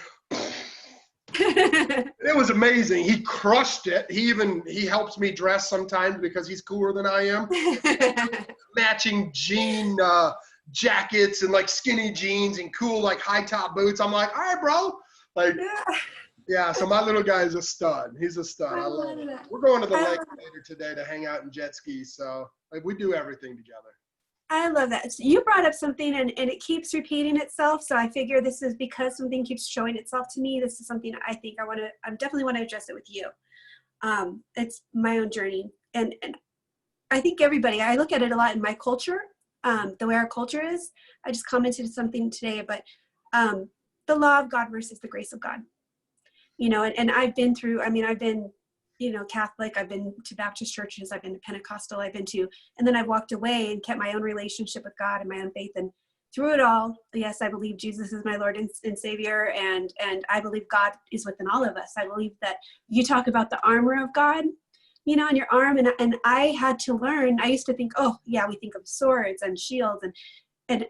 it was amazing. He crushed it. He helps me dress sometimes because he's cooler than I am. Matching jean jackets and like skinny jeans and cool like high top boots. I'm like, all right, bro. Like, yeah. So my little guy is a stud. He's a stud. I love it. We're going to the lake later today to hang out and jet ski. So like we do everything together. I love that. So you brought up something and it keeps repeating itself. So I figure this is because something keeps showing itself to me. This is something I think I definitely want to address it with you. It's my own journey. And I think I look at it a lot in my culture. The way our culture is. I just commented something today, but the law of God versus the grace of God, you know, and I've been, you know, Catholic, I've been to Baptist churches, I've been to Pentecostal, and then I've walked away and kept my own relationship with God and my own faith. And through it all, yes, I believe Jesus is my Lord and Savior. And I believe God is within all of us. I believe that you talk about the armor of God, you know, on your arm. And I had to learn, I used to think, oh yeah, we think of swords and shields and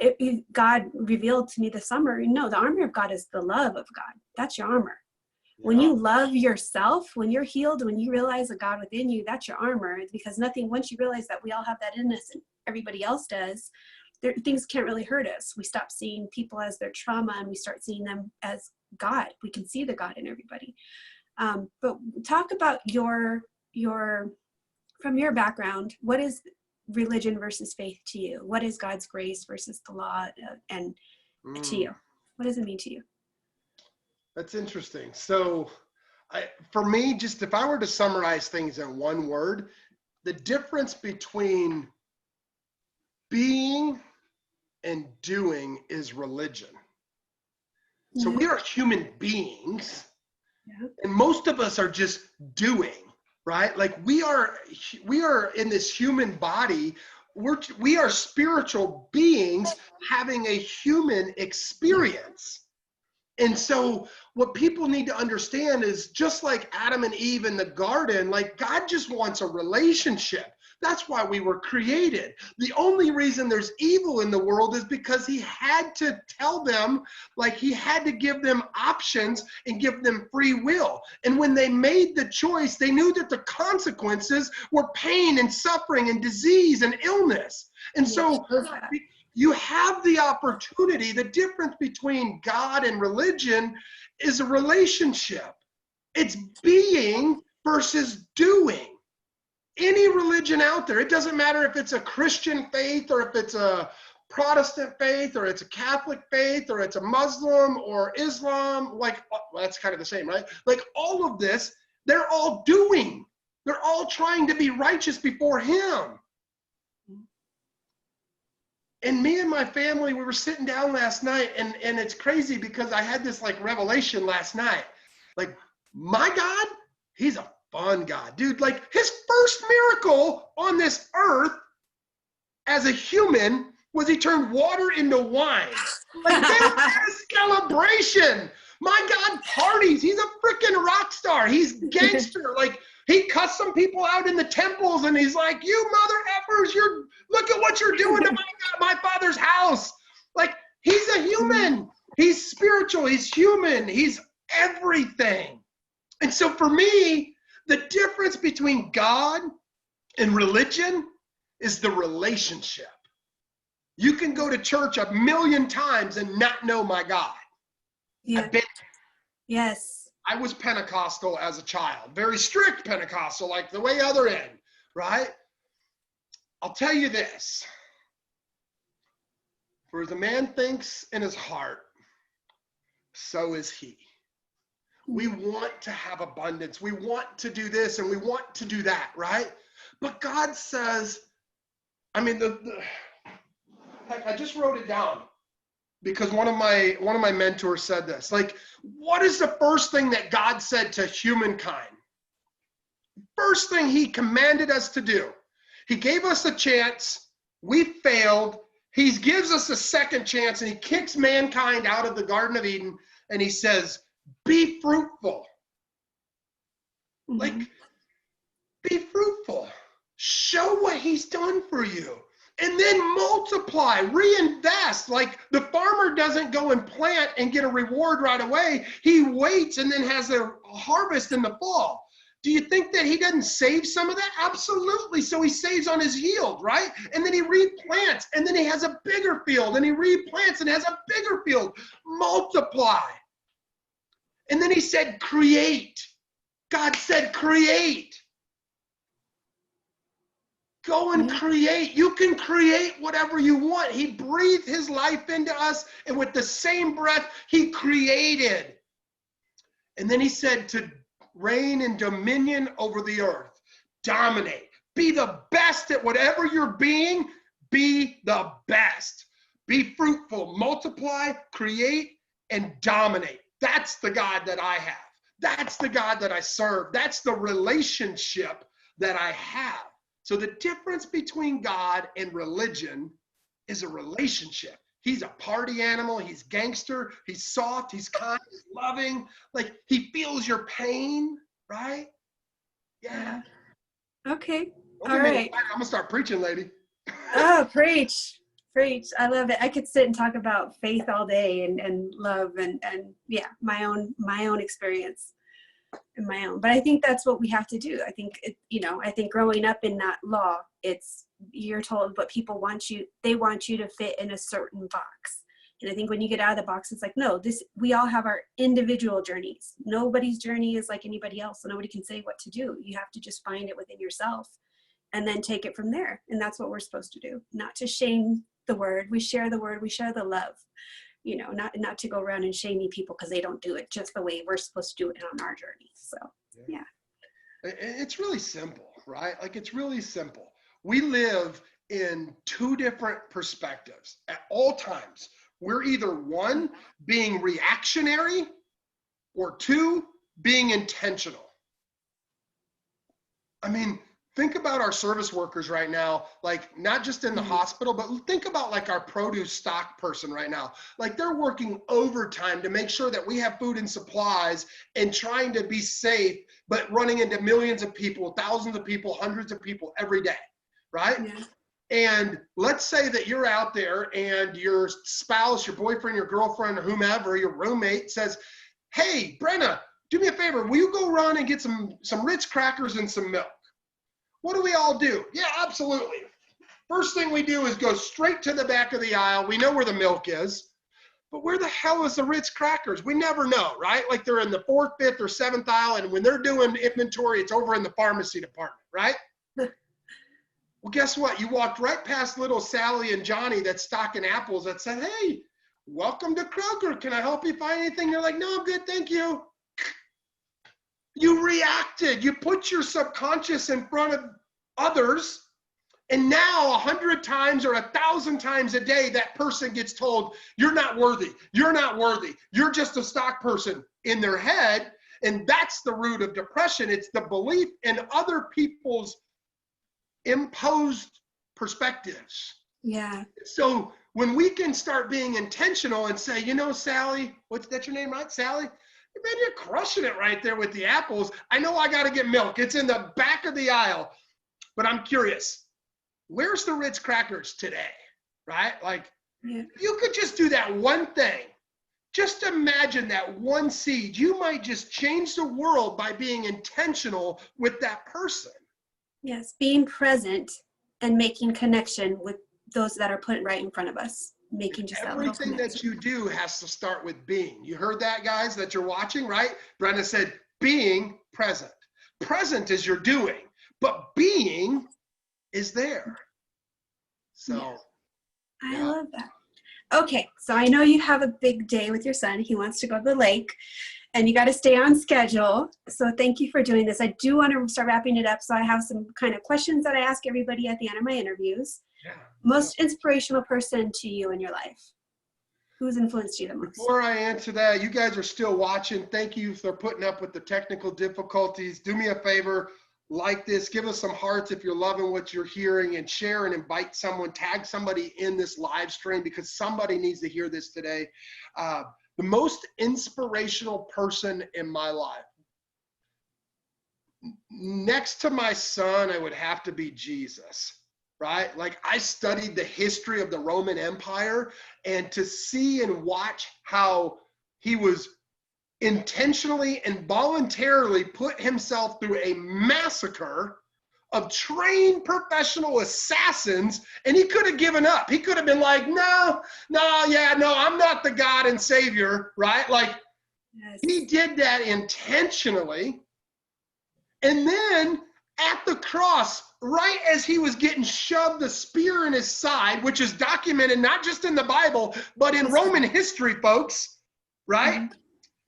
God revealed to me this summer, no, the armor of God is the love of God. That's your armor. Yeah. When you love yourself, when you're healed, when you realize a God within you, that's your armor. Because once you realize that we all have that in us and everybody else does, things can't really hurt us. We stop seeing people as their trauma and we start seeing them as God. We can see the God in everybody. But talk about from your background, what is religion versus faith to you? What is God's grace versus the law and to you? What does it mean to you? That's interesting. So for me, just if I were to summarize things in one word, the difference between being and doing is religion. So we are human beings, and most of us are just doing. Right? Like we are in this human body. We are spiritual beings having a human experience. And so what people need to understand is just like Adam and Eve in the garden, like God just wants a relationship. That's why we were created. The only reason there's evil in the world is because he had to tell them, like he had to give them options and give them free will. And when they made the choice, they knew that the consequences were pain and suffering and disease and illness. And so you have the opportunity. The difference between God and religion is a relationship. It's being versus doing. Any religion out there, it doesn't matter if it's a Christian faith or if it's a Protestant faith or it's a Catholic faith or it's a Muslim or Islam, like, well, that's kind of the same, right? Like all of this, they're all doing. They're all trying to be righteous before him. And me and my family, we were sitting down last night and it's crazy because I had this like revelation last night. Like my God, he's a fun God, dude. Like his first miracle on this earth as a human was he turned water into wine. Like they had a celebration. My God parties. He's a freaking rock star. He's gangster. Like he cussed some people out in the temples and he's like, you mother effers, look at what you're doing to my Father's house. Like he's a human. He's spiritual, he's human, he's everything. And so for me, the difference between God and religion is the relationship. You can go to church 1,000,000 times and not know my God. Yeah. Yes. I was Pentecostal as a child, very strict Pentecostal, like the way other end, right? I'll tell you this. For as a man thinks in his heart, so is he. We want to have abundance. We want to do this and we want to do that, right? But God says, I mean, heck, I just wrote it down because one of my mentors said this. Like, what is the first thing that God said to humankind? First thing he commanded us to do. He gave us a chance. We failed. He gives us a second chance and he kicks mankind out of the Garden of Eden and he says, be fruitful. Like, be fruitful. Show what he's done for you. And then multiply, reinvest. Like the farmer doesn't go and plant and get a reward right away. He waits and then has a harvest in the fall. Do you think that he doesn't save some of that? Absolutely. So he saves on his yield, right? And then he replants and then he has a bigger field and he replants and has a bigger field. Multiply. And then he said, create. God said, create. Go and create. You can create whatever you want. He breathed his life into us, and with the same breath, he created. And then he said to reign and dominion over the earth. Dominate. Be the best at whatever you're being. Be the best. Be fruitful. Multiply, create, and dominate. That's the God that I have. That's the God that I serve. That's the relationship that I have. So the difference between God and religion is a relationship. He's a party animal. He's gangster. He's soft. He's kind. He's loving. Like he feels your pain, right? Yeah. Okay. All right. I'm going to start preaching, lady. Oh, preach. Preach. I love it. I could sit and talk about faith all day and love and yeah, my own experience. My own, but I think that's what we have to do. I think I think growing up in that law, you're told what people want you, they want you to fit in a certain box. And I think when you get out of the box, it's like, no, we all have our individual journeys. Nobody's journey is like anybody else. So nobody can say what to do. You have to just find it within yourself and then take it from there. And that's what we're supposed to do. Not to shame the word. We share the word, we share the love. Not to go around and shaming people because they don't do it just the way we're supposed to do it on our journey. So, yeah. It's really simple, right? Like it's really simple. We live in two different perspectives at all times. We're either one, being reactionary, or two, being intentional. I mean, think about our service workers right now, like not just in the hospital, but think about like our produce stock person right now. Like they're working overtime to make sure that we have food and supplies and trying to be safe, but running into millions of people, thousands of people, hundreds of people every day, right? Yeah. And let's say that you're out there and your spouse, your boyfriend, your girlfriend, or whomever, your roommate says, hey, Brenna, do me a favor. Will you go run and get some Ritz crackers and some milk? What do we all do? Yeah, absolutely. First thing we do is go straight to the back of the aisle. We know where the milk is, but where the hell is the Ritz crackers? We never know, right? Like they're in the 4th, 5th, or 7th aisle, and when they're doing inventory, it's over in the pharmacy department, right? Well, guess what? You walked right past little Sally and Johnny that's stocking apples that said, hey, welcome to Kroger. Can I help you find anything? They're like, no, I'm good, thank you. You reacted. You put your subconscious in front of others, and now 100 times or 1,000 times a day, that person gets told, you're not worthy. You're not worthy. You're just a stock person in their head, and that's the root of depression. It's the belief in other people's imposed perspectives. Yeah. So when we can start being intentional and say, Sally, that's your name, right? Sally? Man, you're crushing it right there with the apples. I know I got to get milk. It's in the back of the aisle. But I'm curious, where's the Ritz crackers today, right? Like, you could just do that one thing. Just imagine that one seed. You might just change the world by being intentional with that person. Yes, being present and making connection with those that are put right in front of us. Making just that little Everything connection. that you do has to start with being. You heard that, guys, that you're watching, right? Brenna said, being present. Present is your doing, but being is there. So, yeah. I love that. Okay, so I know you have a big day with your son. He wants to go to the lake, and you got to stay on schedule. So thank you for doing this. I do want to start wrapping it up. So I have some kind of questions that I ask everybody at the end of my interviews. Yeah. Most inspirational person to you in your life? Who's influenced you the most? Before I answer that, you guys are still watching. Thank you for putting up with the technical difficulties. Do me a favor, like this, give us some hearts if you're loving what you're hearing, and share and invite someone, tag somebody in this live stream, because somebody needs to hear this today. The most inspirational person in my life, next to my son, I would have to be Jesus. Right? Like, I studied the history of the Roman Empire, and to see and watch how he was intentionally and voluntarily put himself through a massacre of trained professional assassins, and he could have given up. He could have been like, no, I'm not the God and Savior, right? Like, yes. He did that intentionally. And then at the cross, right as he was getting shoved the spear in his side, which is documented not just in the Bible, but in Roman history, folks, right? Mm-hmm.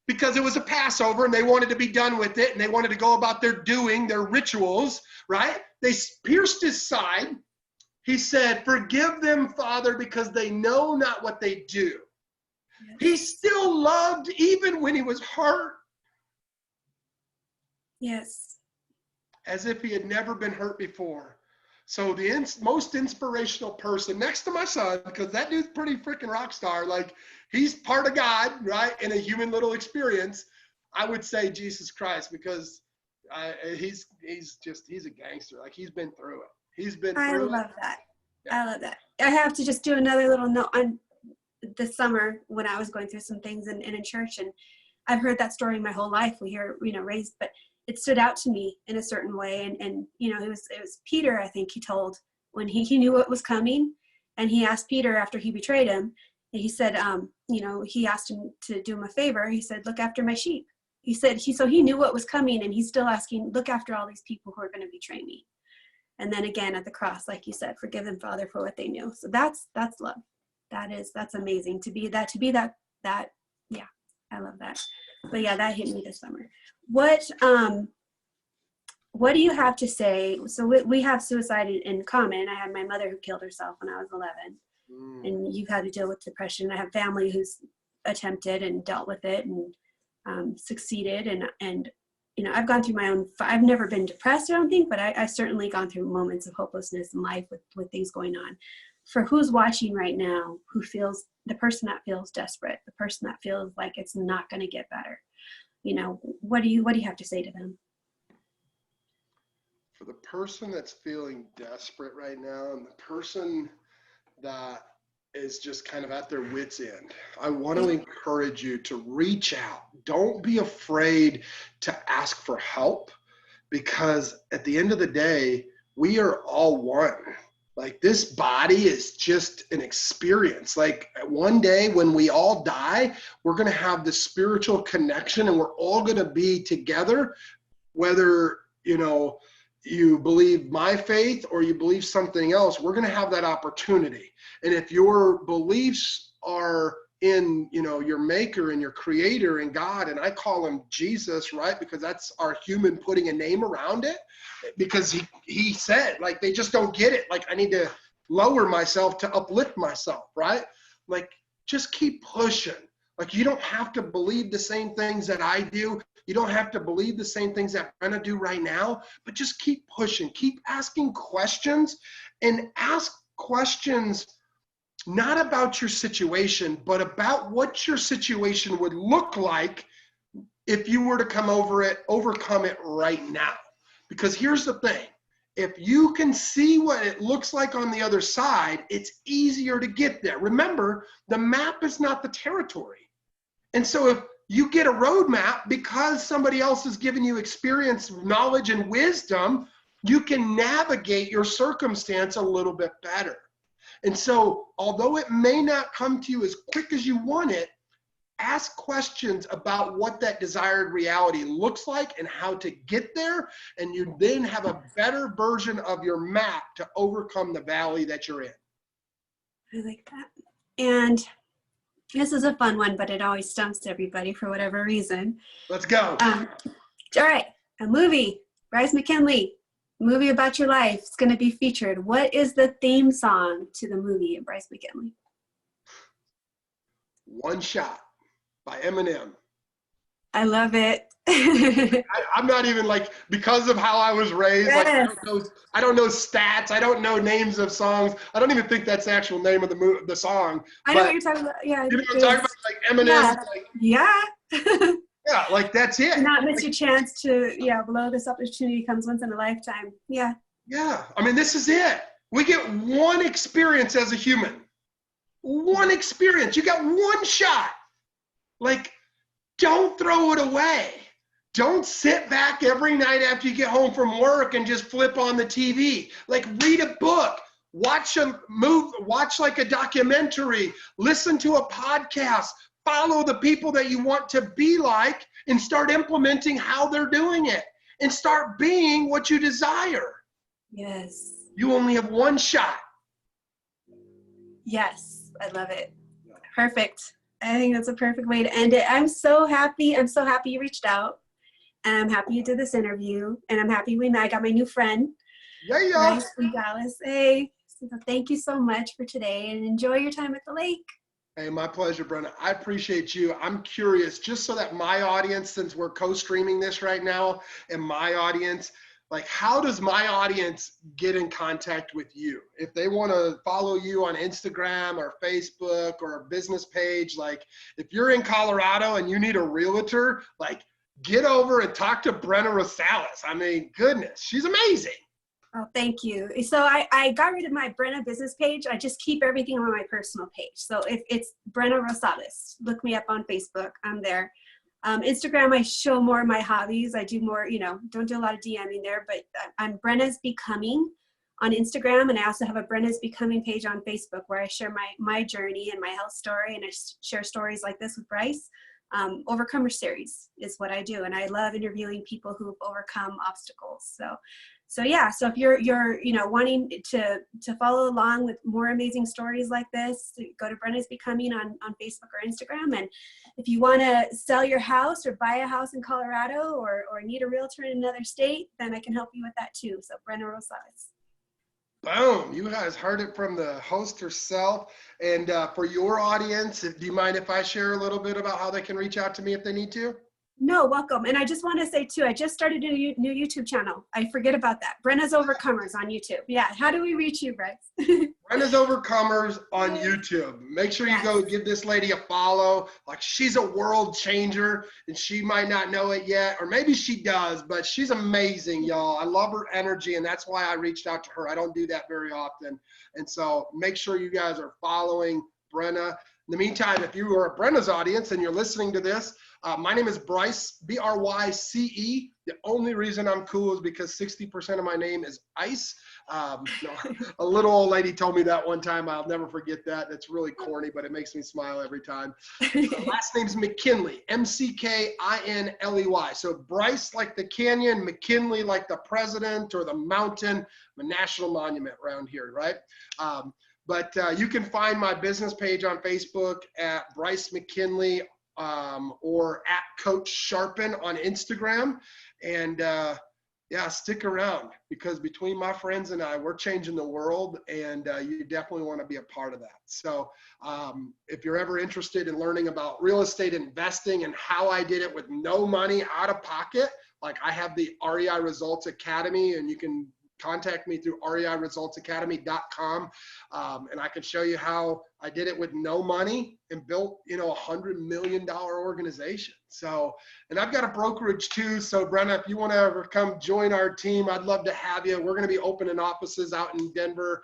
Because it was a Passover and they wanted to be done with it, and they wanted to go about their rituals, right? They pierced his side. He said, "Forgive them, Father, because they know not what they do." Yes. He still loved even when he was hurt. Yes. As if he had never been hurt before. So the most inspirational person next to my son, because that dude's pretty freaking rock star, like, he's part of God, right, in a human little experience, I would say Jesus Christ, because he's a gangster. Like, he's been through it. He's been through it. I love that. Yeah. I love that. I have to just do another little note on this summer when I was going through some things in a church, and I've heard that story my whole life. We hear, raised, but it stood out to me in a certain way. And it was Peter, I think he told, when he knew what was coming, and he asked Peter after he betrayed him, and he said, he asked him to do him a favor. He said, "Look after my sheep." He said, so he knew what was coming, and he's still asking, "Look after all these people who are going to betray me." And then again at the cross, like you said, "Forgive them, Father, for what they knew." So that's love. That's amazing to be that, yeah, I love that. But yeah, that hit me this summer. What do you have to say? So we have suicide in common. I had my mother who killed herself when I was 11, and you've had to deal with depression. I have family who's attempted and dealt with it and succeeded, and I've gone through my own. I've never been depressed, I don't think, but I've certainly gone through moments of hopelessness in life with things going on. For who's watching right now, who feels, the person that feels desperate, the person that feels like it's not going to get better, what do you have to say to them? For the person that's feeling desperate right now, and the person that is just kind of at their wit's end, I want to encourage you to reach out. Don't be afraid to ask for help, because at the end of the day, we are all one. Like, this body is just an experience. Like, one day when we all die, we're going to have this spiritual connection, and we're all going to be together, whether, you believe my faith or you believe something else. We're going to have that opportunity. And if your beliefs are in, your maker and your creator and God, and I call him Jesus, right? Because that's our human putting a name around it, because he said, like, they just don't get it. Like, I need to lower myself to uplift myself, right? Like, just keep pushing. Like, you don't have to believe the same things that I do. You don't have to believe the same things that Brenna do right now, but just keep pushing, keep asking questions, and ask questions not about your situation, but about what your situation would look like if you were to overcome it right now. Because here's the thing, if you can see what it looks like on the other side, it's easier to get there. Remember, the map is not the territory. And so if you get a roadmap because somebody else has given you experience, knowledge, and wisdom, you can navigate your circumstance a little bit better. And so although it may not come to you as quick as you want it, ask questions about what that desired reality looks like and how to get there. And you then have a better version of your map to overcome the valley that you're in. I like that. And this is a fun one, but it always stumps everybody for whatever reason. Let's go. All right, a movie, Bryce McKinley, movie about your life. It's going to be featured. What is the theme song to the movie of Bryce McKinley? One Shot by Eminem. I love it. I'm not even like, because of how I was raised, Yes. like I don't know stats. I don't know names of songs. I don't even think that's the actual name of the song. I know what you're talking about. Yeah. You know what I'm talking about? Like Eminem. Yeah. Like, yeah, like that's it. Do not miss your chance to, blow. This opportunity comes once in a lifetime. Yeah. Yeah. I mean, this is it. We get one experience as a human. One experience. You got one shot. Like, don't throw it away. Don't sit back every night after you get home from work and just flip on the TV. Like, read a book, watch like a documentary, listen to a podcast, follow the people that you want to be like, and start implementing how they're doing it, and start being what you desire. Yes. You only have one shot. Yes. I love it. Perfect. I think that's a perfect way to end it. I'm so happy. I'm so happy you reached out. And I'm happy you did this interview. And I'm happy I got my new friend. Yeah. Bryce from Dallas. Hey, so thank you so much for today, and enjoy your time at the lake. Hey, my pleasure, Brenna. I appreciate you. I'm curious, just so that my audience, since we're co-streaming this right now, and my audience, like, how does my audience get in contact with you? If they want to follow you on Instagram or Facebook or a business page, like, if you're in Colorado and you need a realtor, like, get over and talk to Brenna Rosaless. I mean, goodness, she's amazing. Oh, thank you. So I got rid of my Brenna business page. I just keep everything on my personal page. So if it's Brenna Rosaless, look me up on Facebook. I'm there. Instagram, I show more of my hobbies. I do more, don't do a lot of DMing there, but I'm Brenna's Becoming on Instagram. And I also have a Brenna's Becoming page on Facebook where I share my journey and my health story. And I share stories like this with Bryce. Overcomer series is what I do. And I love interviewing people who've overcome obstacles. So yeah, so if you're wanting to follow along with more amazing stories like this, go to Brenna's Becoming on Facebook or Instagram. And if you want to sell your house or buy a house in Colorado or need a realtor in another state, then I can help you with that too. So Brenna Rosaless. Boom, you guys heard it from the host herself. And for your audience, do you mind if I share a little bit about how they can reach out to me if they need to? No, welcome. And I just want to say too, I just started a new YouTube channel. I forget about that. Brenna's Overcomers on YouTube. Yeah. How do we reach you, Bryce? Brenna's Overcomers on YouTube. Make sure you go give this lady a follow. Like, she's a world changer, and she might not know it yet, or maybe she does, but she's amazing, y'all. I love her energy, and that's why I reached out to her. I don't do that very often. And so make sure you guys are following Brenna. In the meantime, if you are a Brenna's audience and you're listening to this, my name is Bryce, B-R-Y-C-E. The only reason I'm cool is because 60% of my name is ice. A little old lady told me that one time. I'll never forget that. It's really corny, but it makes me smile every time. The last name's McKinley, M-C-K-I-N-L-E-Y. So Bryce like the canyon, McKinley like the president or the mountain, a national monument around here, right? But you can find my business page on Facebook at Bryce McKinley or at Coach Sharpen on Instagram. And yeah, stick around, because between my friends and I, we're changing the world, and you definitely want to be a part of that. So if you're ever interested in learning about real estate investing and how I did it with no money out of pocket, like, I have the REI Results Academy, and you can contact me through reiresultsacademy.com, and I can show you how I did it with no money and built, $100 million organization. So, and I've got a brokerage too. So Brenna, if you want to ever come join our team, I'd love to have you. We're going to be opening offices out in Denver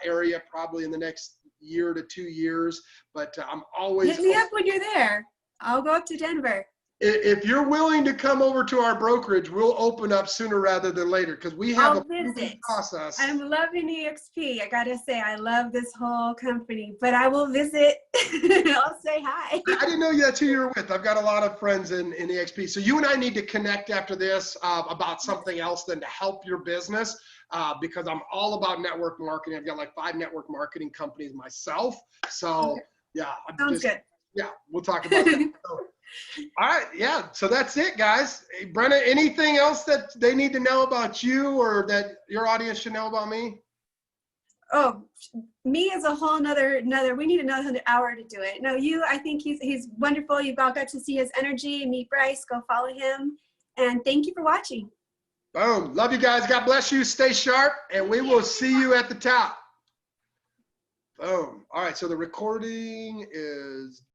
area probably in the next year to 2 years, but I'm always— Hit me up when you're there. I'll go up to Denver. If you're willing to come over to our brokerage, we'll open up sooner rather than later because we have I'll a proven process. I'm loving EXP. I gotta say, I love this whole company, but I will visit. I'll say hi. I didn't know that's who you're with. I've got a lot of friends in EXP. So you and I need to connect after this about something else than to help your business because I'm all about network marketing. I've got like 5 network marketing companies myself. So Okay. yeah. Sounds good. Yeah, we'll talk about that. So, all right, yeah, so that's it, guys. Hey, Brenna, anything else that they need to know about you or that your audience should know about me? Oh, me is a whole nother, we need another hour to do it. No, you, I think he's wonderful. You've all got to see his energy. Meet Bryce, go follow him. And thank you for watching. Boom. Love you guys. God bless you. Stay sharp, and we will see you at the top. Boom. All right, so the recording is